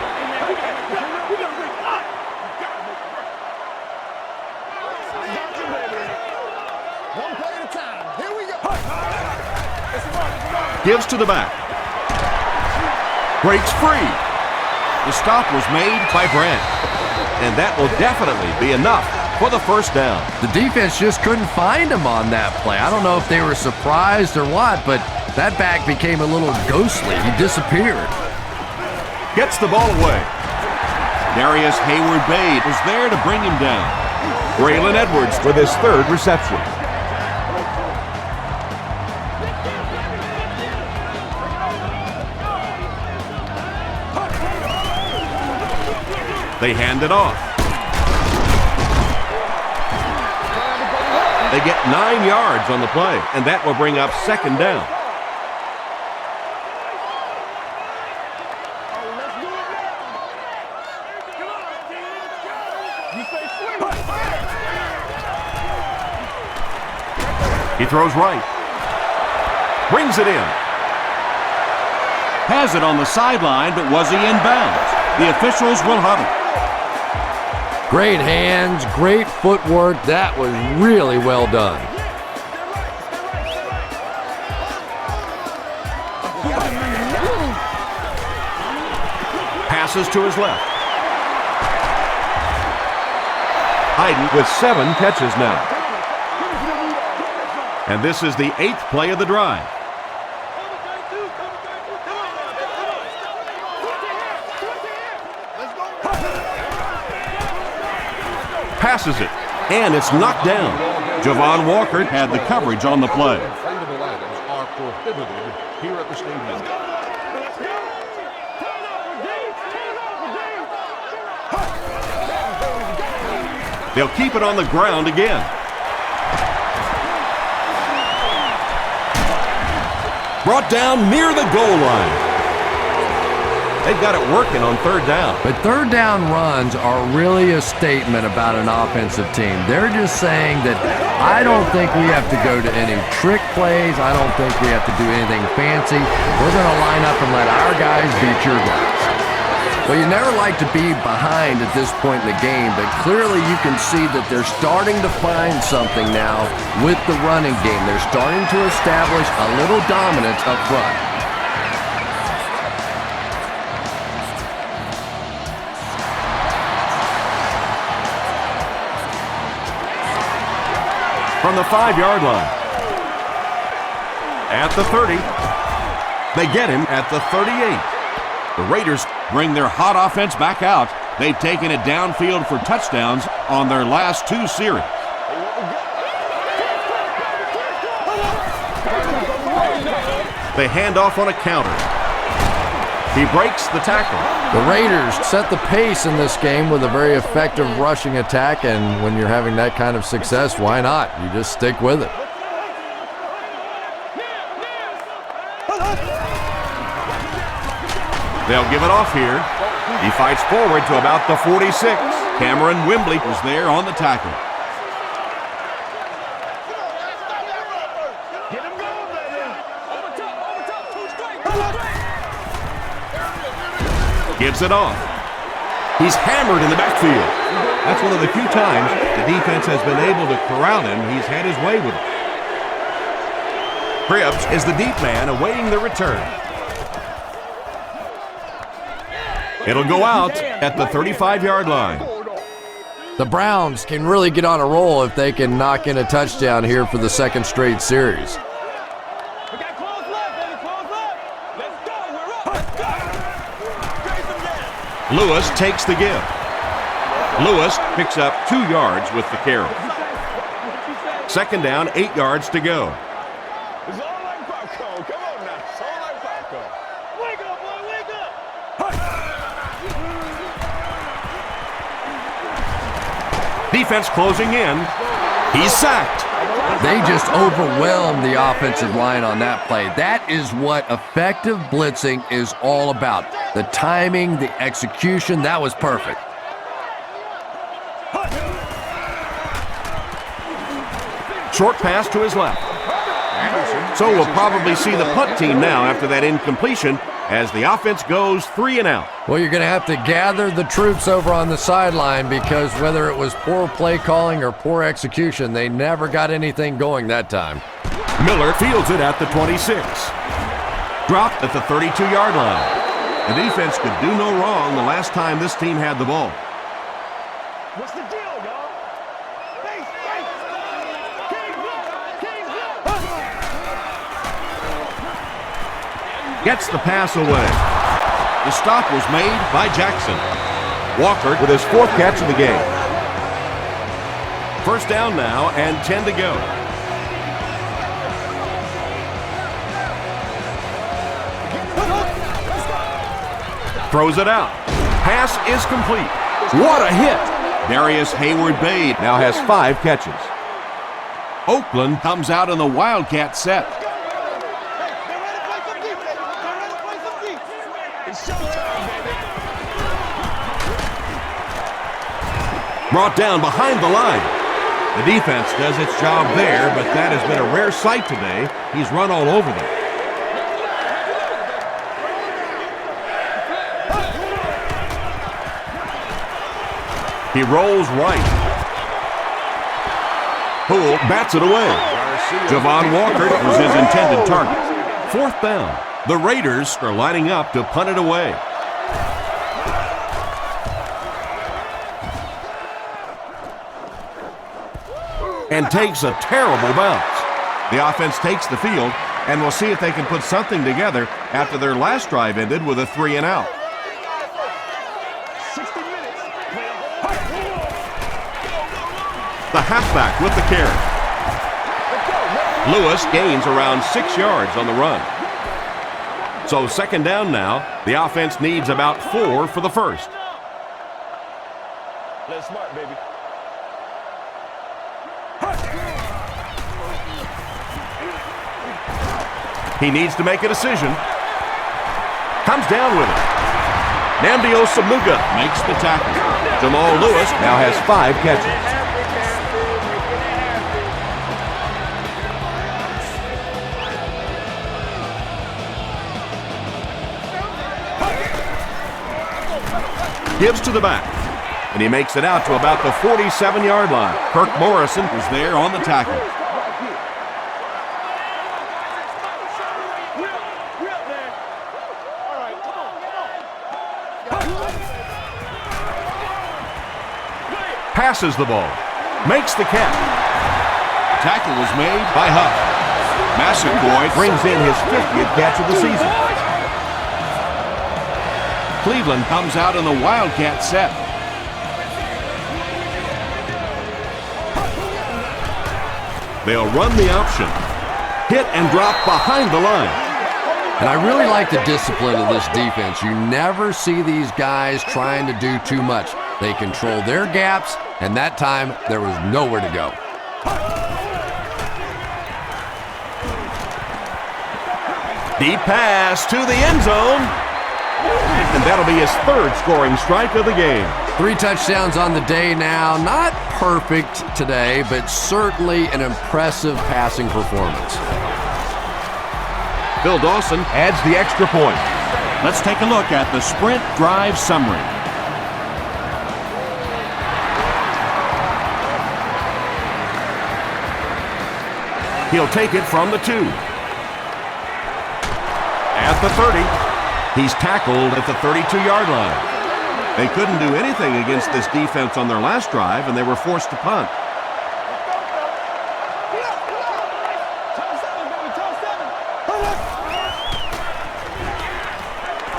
Gives to the back. Breaks free. The stop was made by Brandt. And that will definitely be enough for the first down. The defense just couldn't find him on that play. I don't know if they were surprised or what, but that back became a little ghostly. He disappeared. Gets the ball away. Darius Hayward-Bay was there to bring him down. Braylon Edwards with his third reception. They hand it off. They get 9 yards on the play, and that will bring up second down. He throws right. Brings it in. Has it on the sideline, but was he in bounds? The officials will have it. Great hands, great footwork. That was really well done. Passes to his left. Hayden with 7 catches now. And this is the 8th play of the drive. Passes it, and it's knocked down. Javon Walker had the coverage on the play. Inflatable items are prohibited here at the stadium. They'll keep it on the ground again. Brought down near the goal line. They've got it working on third down. But third down runs are really a statement about an offensive team. They're just saying that I don't think we have to go to any trick plays. I don't think we have to do anything fancy. We're going to line up and let our guys beat your guys. Well, you never like to be behind at this point in the game, but clearly you can see that they're starting to find something now with the running game. They're starting to establish a little dominance up front. From the 5-yard line. At the 30. They get him at the 38. The Raiders bring their hot offense back out. They've taken it downfield for touchdowns on their last 2 series. They hand off on a counter. He breaks the tackle. The Raiders set the pace in this game with a very effective rushing attack, and when you're having that kind of success, why not? You just stick with it. They'll give it off here. He fights forward to about the 46. Cameron Wembley was there on the tackle. Gives it off. He's hammered in the backfield. That's one of the few times the defense has been able to corral him. He's had his way with it. Cribbs is the deep man awaiting the return. It'll go out at the 35-yard line. The Browns can really get on a roll if they can knock in a touchdown here for the second straight series. Lewis takes the give. Lewis picks up 2 yards with the carry. Second down, 8 yards to go. It's all like popcorn. Come on now. It's all like popcorn. Wake up, boy. Wake up. Defense closing in. He's sacked. They just overwhelmed the offensive line on that play. That is what effective blitzing is all about. The timing, the execution, that was perfect. Short pass to his left. So we'll probably see the punt team now after that incompletion as the offense goes 3 and out. Well, you're going to have to gather the troops over on the sideline because whether it was poor play calling or poor execution, they never got anything going that time. Miller fields it at the 26. Dropped at the 32-yard line. The defense could do no wrong the last time this team had the ball. What's the deal, y'all? Base. Gets the pass away. The stop was made by Jackson. Walker with his 4th catch of the game. First down now and 10 to go. Throws it out. Pass is complete. What a hit! Darius Hayward-Bade now has 5 catches. Oakland comes out in the Wildcat set. Brought down behind the line. The defense does its job there, but that has been a rare sight today. He's run all over them. He rolls right. Poole bats it away. Javon Walker was his intended target. 4th down. The Raiders are lining up to punt it away. And takes a terrible bounce. The offense takes the field, and we'll see if they can put something together after their last drive ended with a 3 and out. 60 minutes. The halfback with the carry. Lewis gains around 6 yards on the run. So second down now. The offense needs about 4 for the first. Let's smart, baby. He needs to make a decision. Comes down with it. Namdi Osamuga makes the tackle. Jamal Lewis now has 5 catches. Gives to the back, and he makes it out to about the 47-yard line. Kirk Morrison was there on the tackle. Passes the ball, makes the catch. Tackle was made by Huff. Massaquoi brings in his 50th catch of the season. Cleveland comes out in the Wildcat set. They'll run the option. Hit and drop behind the line. And I really like the discipline of this defense. You never see these guys trying to do too much. They control their gaps, and that time there was nowhere to go. Deep pass to the end zone. And that'll be his third scoring strike of the game. 3 touchdowns on the day now. Not perfect today, but certainly an impressive passing performance. Phil Dawson adds the extra point. Let's take a look at the sprint drive summary. He'll take it from the 2. At the 30. He's tackled at the 32-yard line. They couldn't do anything against this defense on their last drive, and they were forced to punt.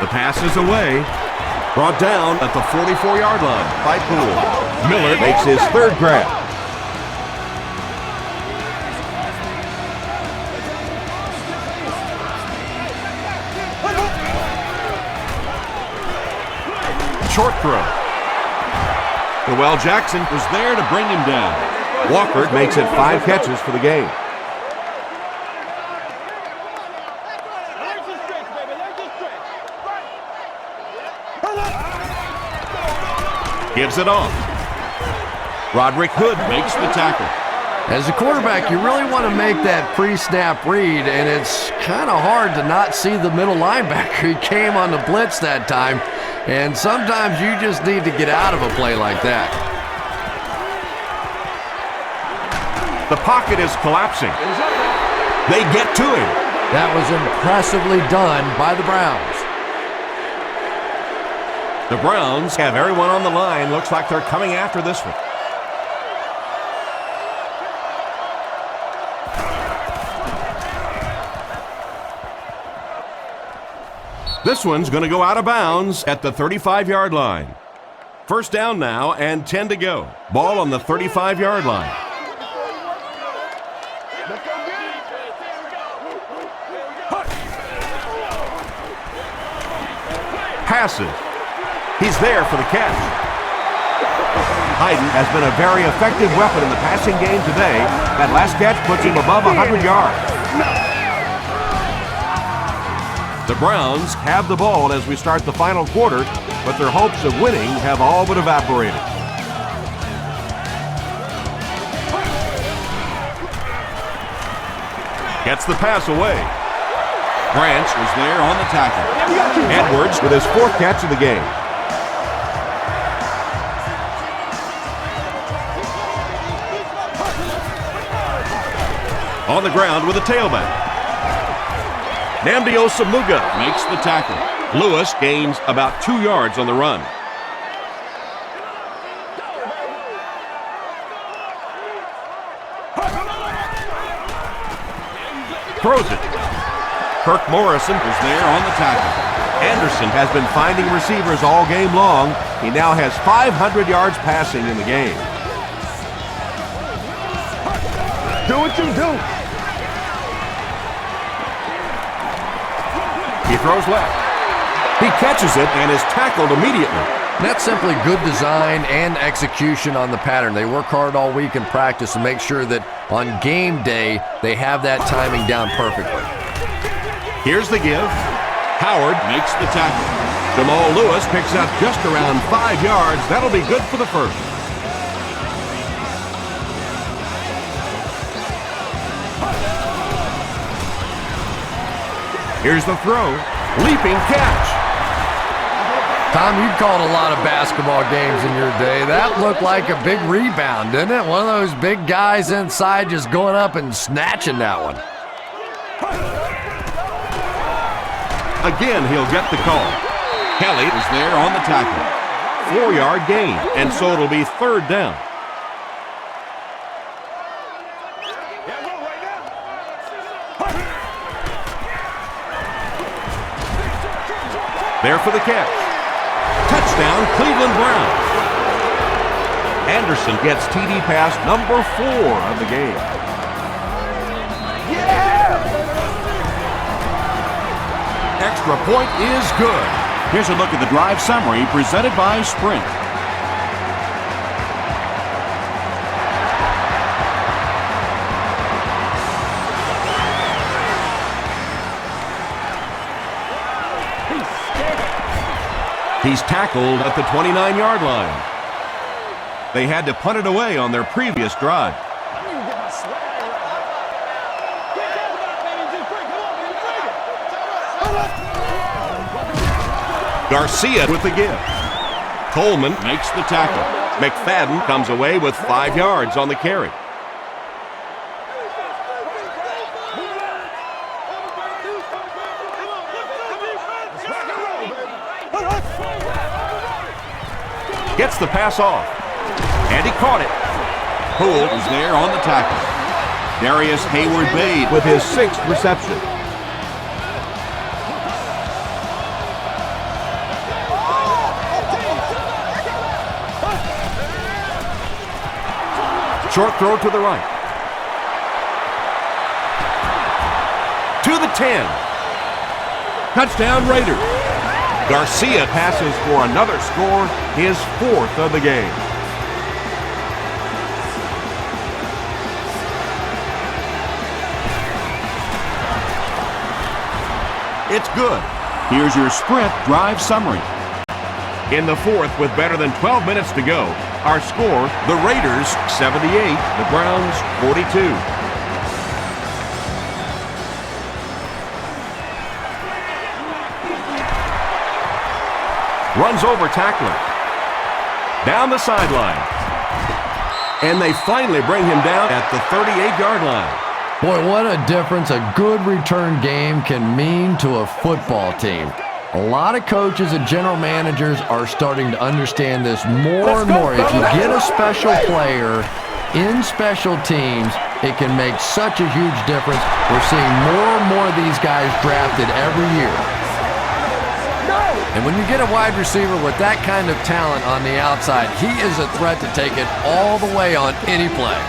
The pass is away. Brought down at the 44-yard line by Poole. Miller makes his third grab. Short throw. Noel Jackson was there to bring him down. Walker makes it 5 catches for the game. Gives it off. Roderick Hood makes the tackle. As a quarterback, you really want to make that pre-snap read, and it's kind of hard to not see the middle linebacker. He came on the blitz that time, and sometimes you just need to get out of a play like that. The pocket is collapsing. They get to him. That was impressively done by the Browns. The Browns have everyone on the line. Looks like they're coming after this one. This one's going to go out of bounds at the 35-yard line. First down now and 10 to go. Ball on the 35-yard line. Passes. He's there for the catch. Hayden has been a very effective weapon in the passing game today. That last catch puts him above 100 yards. The Browns have the ball as we start the final quarter, but their hopes of winning have all but evaporated. Gets the pass away. Branch was there on the tackle. Edwards with his 4th catch of the game. On the ground with a tailback. Nnamdi Osamuga makes the tackle. Lewis gains about 2 yards on the run. Throws it. Kirk Morrison was there on the tackle. Anderson has been finding receivers all game long. He now has 500 yards passing in the game. Do what you do. He throws left. He catches it and is tackled immediately. That's simply good design and execution on the pattern. They work hard all week in practice to make sure that on game day they have that timing down perfectly. Here's the give. Howard makes the tackle. Jamal Lewis picks up just around 5 yards. That'll be good for the first. Here's the throw. Leaping catch. Tom, you've called a lot of basketball games in your day. That looked like a big rebound, didn't it? One of those big guys inside just going up and snatching that one. Again, he'll get the call. Kelly is there on the tackle. 4-yard gain, and so it'll be 3rd down. There for the catch. Touchdown, Cleveland Browns. Anderson gets TD pass number 4 of the game. extra point is good. Here's a look at the drive summary presented by Sprint. He's tackled at the 29-yard line. They had to punt it away on their previous drive. Garcia with the give. Coleman makes the tackle. McFadden comes away with 5 yards on the carry. Gets the pass off. And he caught it. Poole is there on the tackle. Darius Hayward-Bade with his 6th reception. Short throw to the right. To the 10. Touchdown Raiders. Garcia passes for another score, his 4th of the game. It's good. Here's your Sprint drive summary. In the 4th, with better than 12 minutes to go, our score, the Raiders 78, the Browns 42. Runs over tackler. Down the sideline. And they finally bring him down at the 38-yard line. Boy, what a difference a good return game can mean to a football team. A lot of coaches and general managers are starting to understand this more and more. If you get a special player in special teams, it can make such a huge difference. We're seeing more and more of these guys drafted every year. And when you get a wide receiver with that kind of talent on the outside, he is a threat to take it all the way on any play.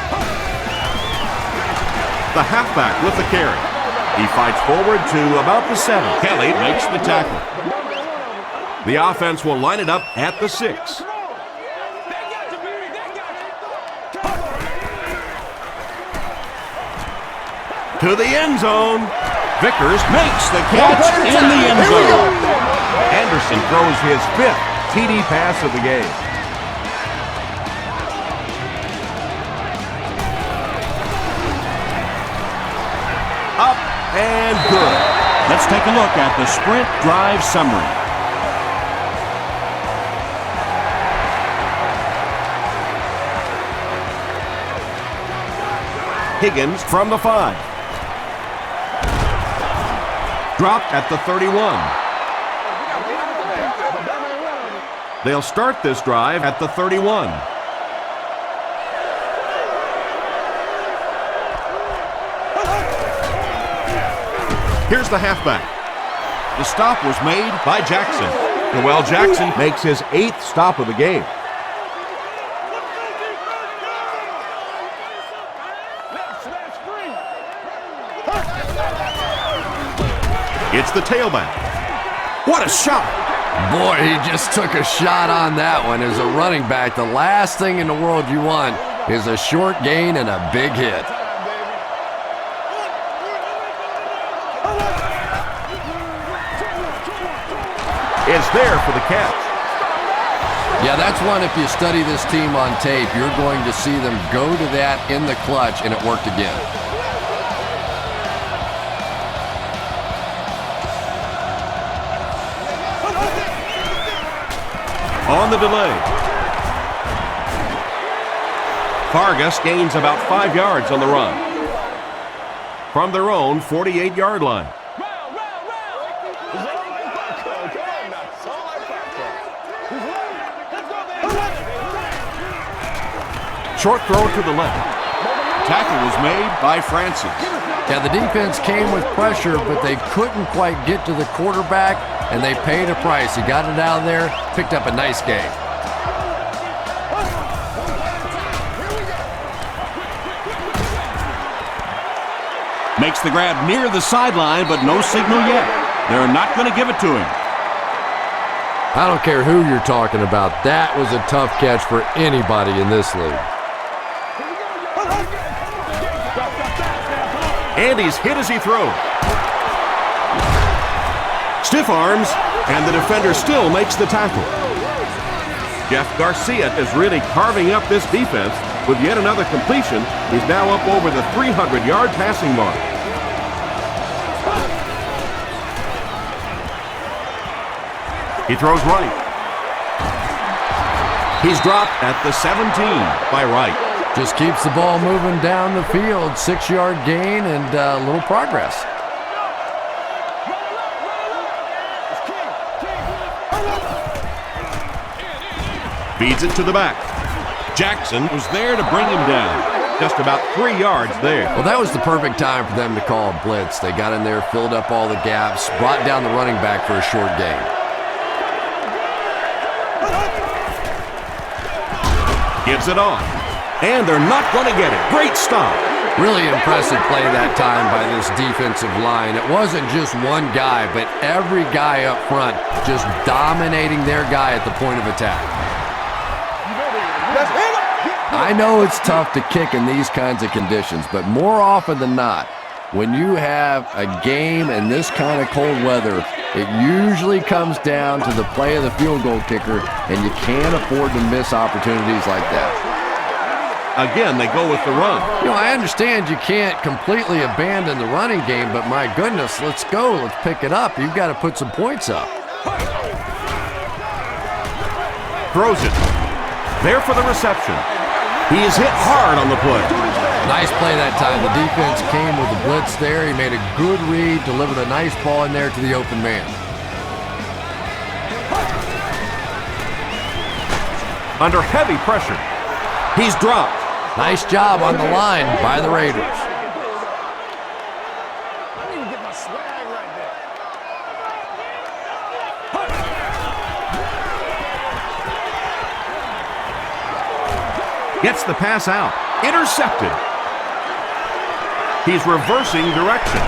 The halfback with the carry. He fights forward to about the 7. Kelly makes the tackle. The offense will line it up at the 6. To the end zone. Vickers makes the catch in the end zone. Anderson throws his 5th TD pass of the game. Up and good. Let's take a look at the Sprint drive summary. Higgins from the 5. Dropped at the 31. They'll start this drive at the 31. Here's the halfback. The stop was made by Jackson. Noel Jackson makes his 8th stop of the game. It's the tailback. What a shot! Boy, he just took a shot on that one. As a running back, the last thing in the world you want is a short gain and a big hit. It's there for the catch. Yeah, that's one, if you study this team on tape, you're going to see them go to that in the clutch, and it worked again. On the delay. Vargas gains about 5 yards on the run. From their own 48-yard line. Short throw to the left. Tackle was made by Francis. Yeah, the defense came with pressure, but they couldn't quite get to the quarterback, and they paid a price. He got it out of there, picked up a nice game. Makes the grab near the sideline, but no signal yet. They're not going to give it to him. I don't care who you're talking about. That was a tough catch for anybody in this league. And he's hit as he throws. Stiff arms, and the defender still makes the tackle. Jeff Garcia is really carving up this defense with yet another completion. He's now up over the 300-yard passing mark. He throws right. He's dropped at the 17 by Wright. Just keeps the ball moving down the field. 6-yard gain and a little progress. Feeds it to the back. Jackson was there to bring him down. Just about 3 yards there. Well, that was the perfect time for them to call a blitz. They got in there, filled up all the gaps, brought down the running back for a short gain. Gives it off. And they're not going to get it. Great stop. Really impressive play that time by this defensive line. It wasn't just one guy, but every guy up front just dominating their guy at the point of attack. I know it's tough to kick in these kinds of conditions, but more often than not, when you have a game in this kind of cold weather, it usually comes down to the play of the field goal kicker, and you can't afford to miss opportunities like that. Again, they go with the run. You know, I understand you can't completely abandon the running game, but my goodness, let's go. Let's pick it up. You've got to put some points up. Throws it. There for the reception. He is hit hard on the play. Nice play that time. The defense came with the blitz there. He made a good read, delivered a nice ball in there to the open man. Under heavy pressure. He's dropped. Nice job on the line by the Raiders. I need to get my swag right there. Gets the pass out. Intercepted. He's reversing direction.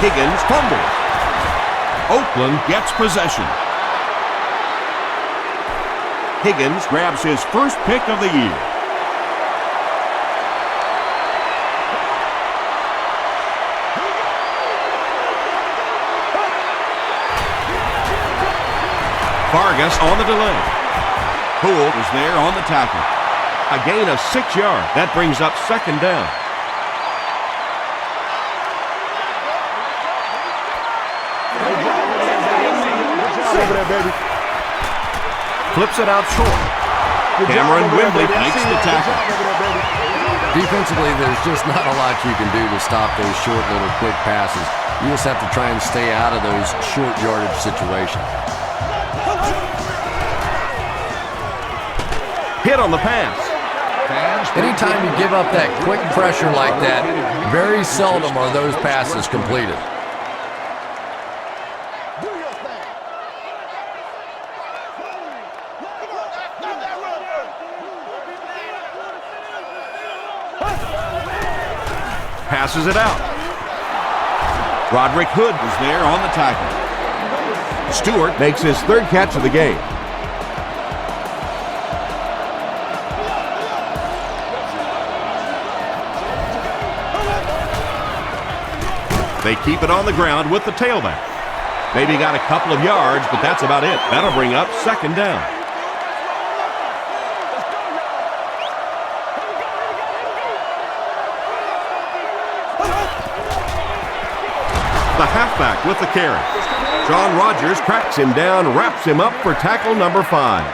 Higgins fumbles. Oakland gets possession. Higgins grabs his first pick of the year. Vargas on the delay. Poole is there on the tackle. A gain of 6 yards. That brings up second down. Flips it out short. Cameron Wimbley makes the tackle. Defensively, there's just not a lot you can do to stop those short little quick passes. You just have to try and stay out of those short yardage situations. Hit on the pass. Anytime you give up that quick pressure like that, very seldom are those passes completed. Passes it out. Roderick Hood was there on the tackle. Stewart makes his third catch of the game. They keep it on the ground with the tailback. Maybe got a couple of yards, but that's about it. That'll bring up second down. The halfback with the carry. John Rogers cracks him down, wraps him up for tackle number 5.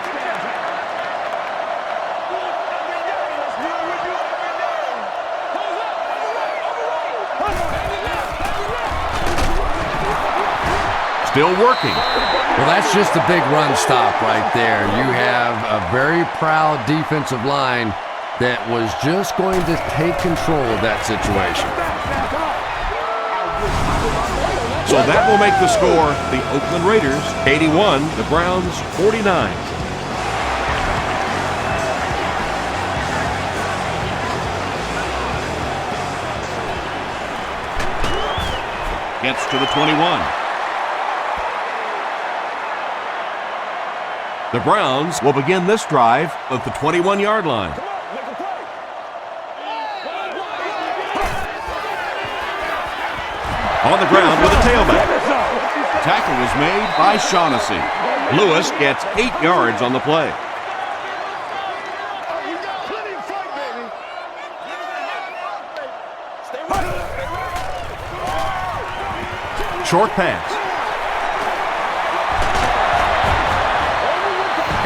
Still working. Well, that's just a big run stop right there. You have a very proud defensive line that was just going to take control of that situation. So that will make the score the Oakland Raiders 81, the Browns 49. Gets to the 21. The Browns will begin this drive at the 21-yard line. On the ground with a tailback. Tackle was made by Shaughnessy. Lewis gets 8 yards on the play. Short pass.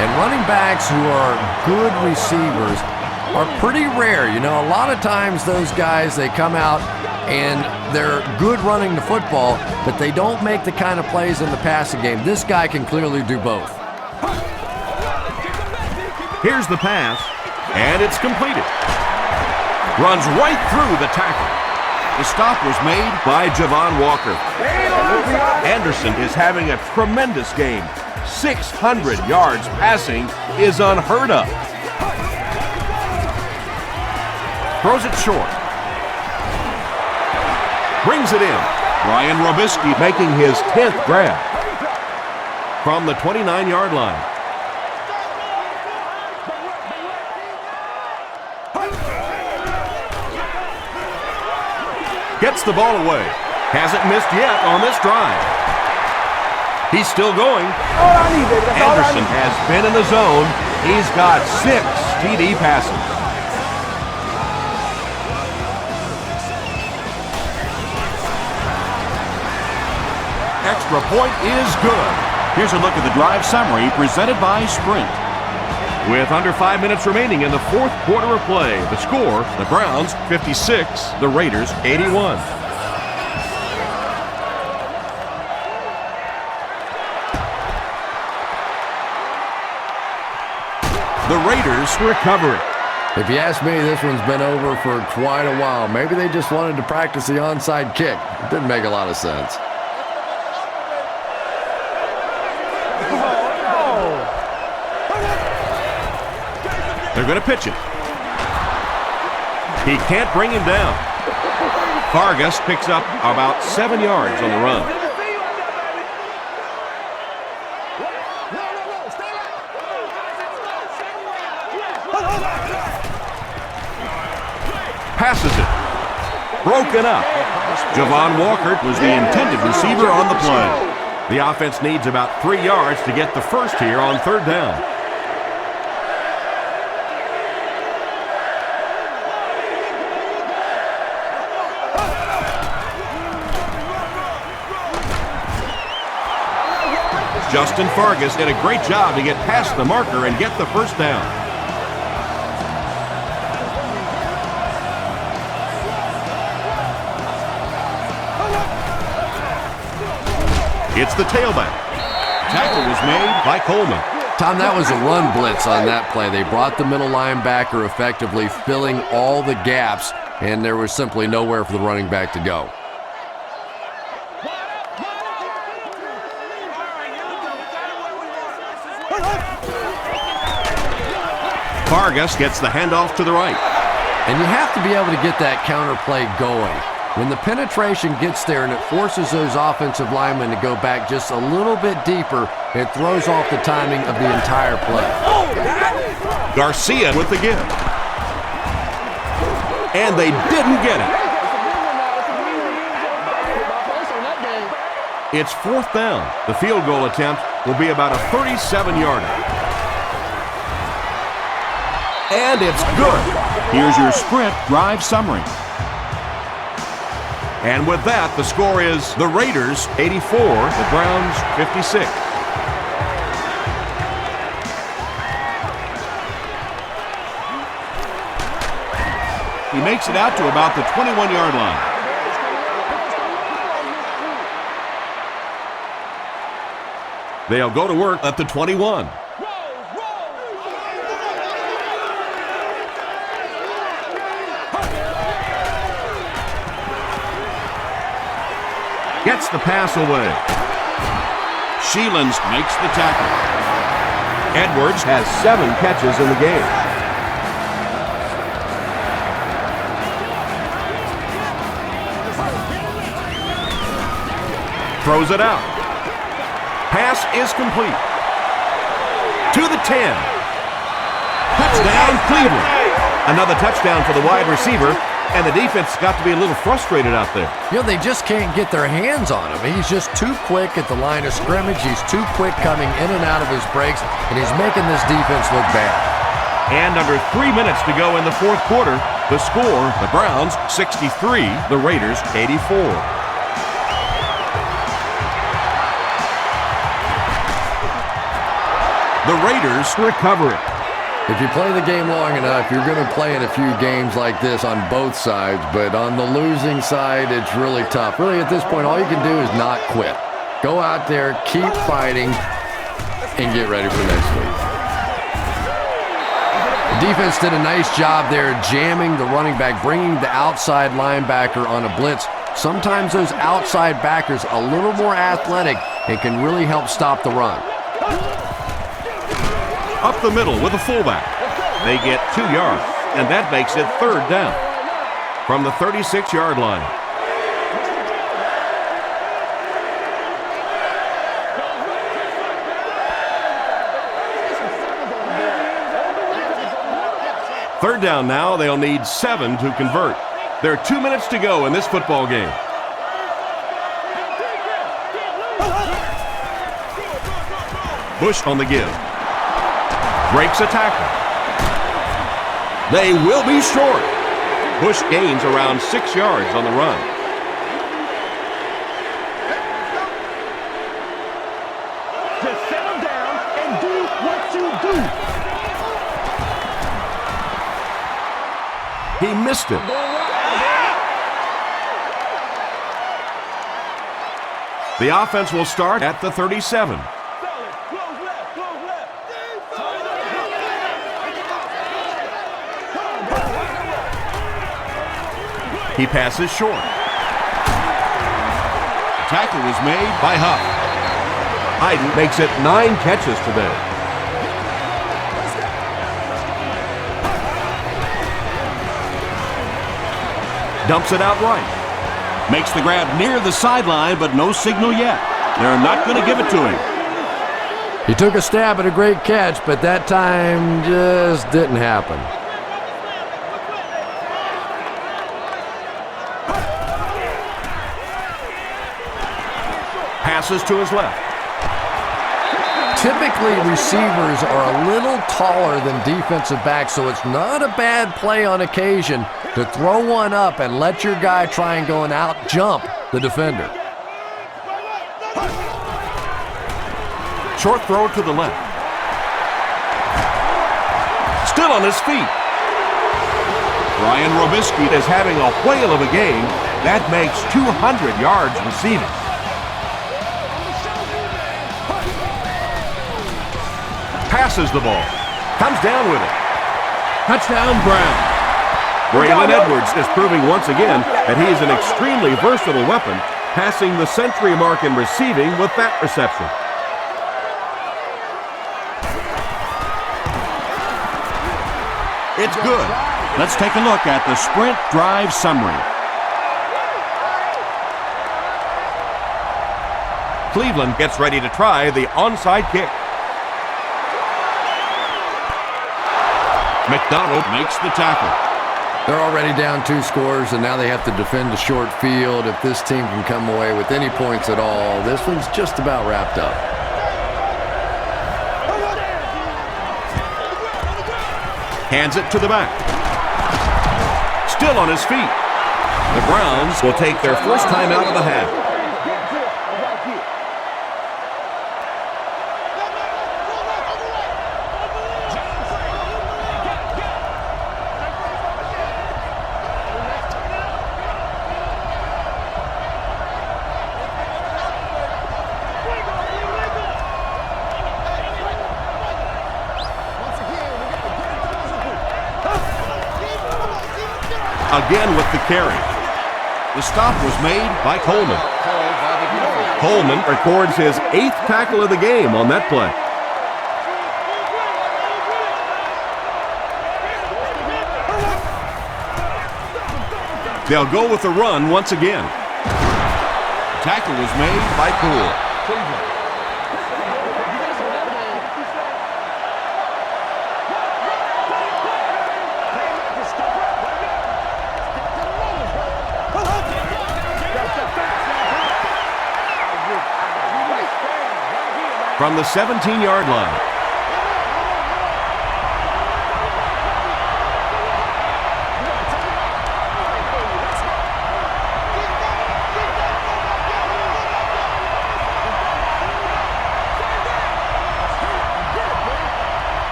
And running backs who are good receivers are pretty rare. You know, a lot of times those guys, they come out and they're good running the football, but they don't make the kind of plays in the passing game. This guy can clearly do both. Here's the pass, and it's completed. Runs right through the tackle. The stop was made by Javon Walker. Anderson is having a tremendous game. 600 yards passing is unheard of. Throws it short. Brings it in. Brian Robisky making his 10th grab. From the 29-yard line. Gets the ball away. Hasn't missed yet on this drive. He's still going. Anderson has been in the zone. He's got 6 TD passes. Extra point is good. Here's a look at the drive summary presented by Sprint. With under 5 minutes remaining in the fourth quarter of play, the score, the Browns 56, the Raiders 81. The Raiders recover it. If you ask me, this one's been over for quite a while. Maybe they just wanted to practice the onside kick. It didn't make a lot of sense. They're going to pitch it. He can't bring him down. Vargas picks up about 7 yards on the run. Passes it. Broken up. Javon Walker was the intended receiver on the play. The offense needs about 3 yards to get the first here on third down. Justin Vargas did a great job to get past the marker and get the first down. It's the tailback. Tackle was made by Coleman. Tom, that was a run blitz on that play. They brought the middle linebacker effectively filling all the gaps, and there was simply nowhere for the running back to go. Vargas gets the handoff to the right. And you have to be able to get that counter play going. When the penetration gets there and it forces those offensive linemen to go back just a little bit deeper, it throws off the timing of the entire play. Garcia with the give. And they didn't get it. It's fourth down. The field goal attempt will be about a 37-yarder. And it's good. Here's your Sprint drive summary. And with that, the score is the Raiders 84, the Browns 56. He makes it out to about the 21-yard line. They'll go to work at the 21. Gets the pass away. Sheelans makes the tackle. Edwards has 7 catches in the game. Throws it out. Pass is complete. To the 10. Touchdown, Cleveland. Another touchdown for the wide receiver, and the defense got to be a little frustrated out there. You know, they just can't get their hands on him. He's just too quick at the line of scrimmage. He's too quick coming in and out of his breaks, and he's making this defense look bad. And under 3 minutes to go in the fourth quarter, the score, the Browns 63, the Raiders 84. The Raiders recover it. If you play the game long enough, you're going to play in a few games like this on both sides, but on the losing side, it's really tough. Really, at this point, all you can do is not quit. Go out there, keep fighting, and get ready for next week. The defense did a nice job there jamming the running back, bringing the outside linebacker on a blitz. Sometimes those outside backers a little more athletic and can really help stop the run. Up the middle with a fullback. They get 2 yards, and that makes it third down from the 36-yard line. Third down now, they'll need 7 to convert. There are 2 minutes to go in this football game. Bush on the give. Breaks a tackle. They will be short. Bush gains around 6 yards on the run. Just settle down and do what you do. He missed it. The offense will start at the 37. He passes short. The tackle was made by Huff. Hayden makes it 9 catches today. Dumps it out right. Makes the grab near the sideline, but no signal yet. They're not going to give it to him. He took a stab at a great catch, but that time just didn't happen. Passes to his left. Typically, receivers are a little taller than defensive backs, so it's not a bad play on occasion to throw one up and let your guy try and go and out-jump the defender. Short throw to the left. Still on his feet. Ryan Robisky is having a whale of a game. That makes 200 yards receiving. Passes the ball. Comes down with it. Touchdown, Brown. Braylon Edwards is proving once again that he is an extremely versatile weapon, passing the century mark in receiving with that reception. It's good. Let's take a look at the sprint drive summary. Cleveland gets ready to try the onside kick. McDonald makes the tackle. They're already down 2 scores, and now they have to defend a short field. If this team can come away with any points at all, this one's just about wrapped up. Hands it to the back. Still on his feet. The Browns will take their first time out of the half. Again with the carry. The stop was made by Coleman. Coleman records his 8th tackle of the game on that play. They'll go with the run once again. The tackle was made by Poole. from the 17-yard line.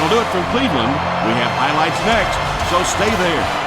That'll do it from Cleveland. We have highlights next, so stay there.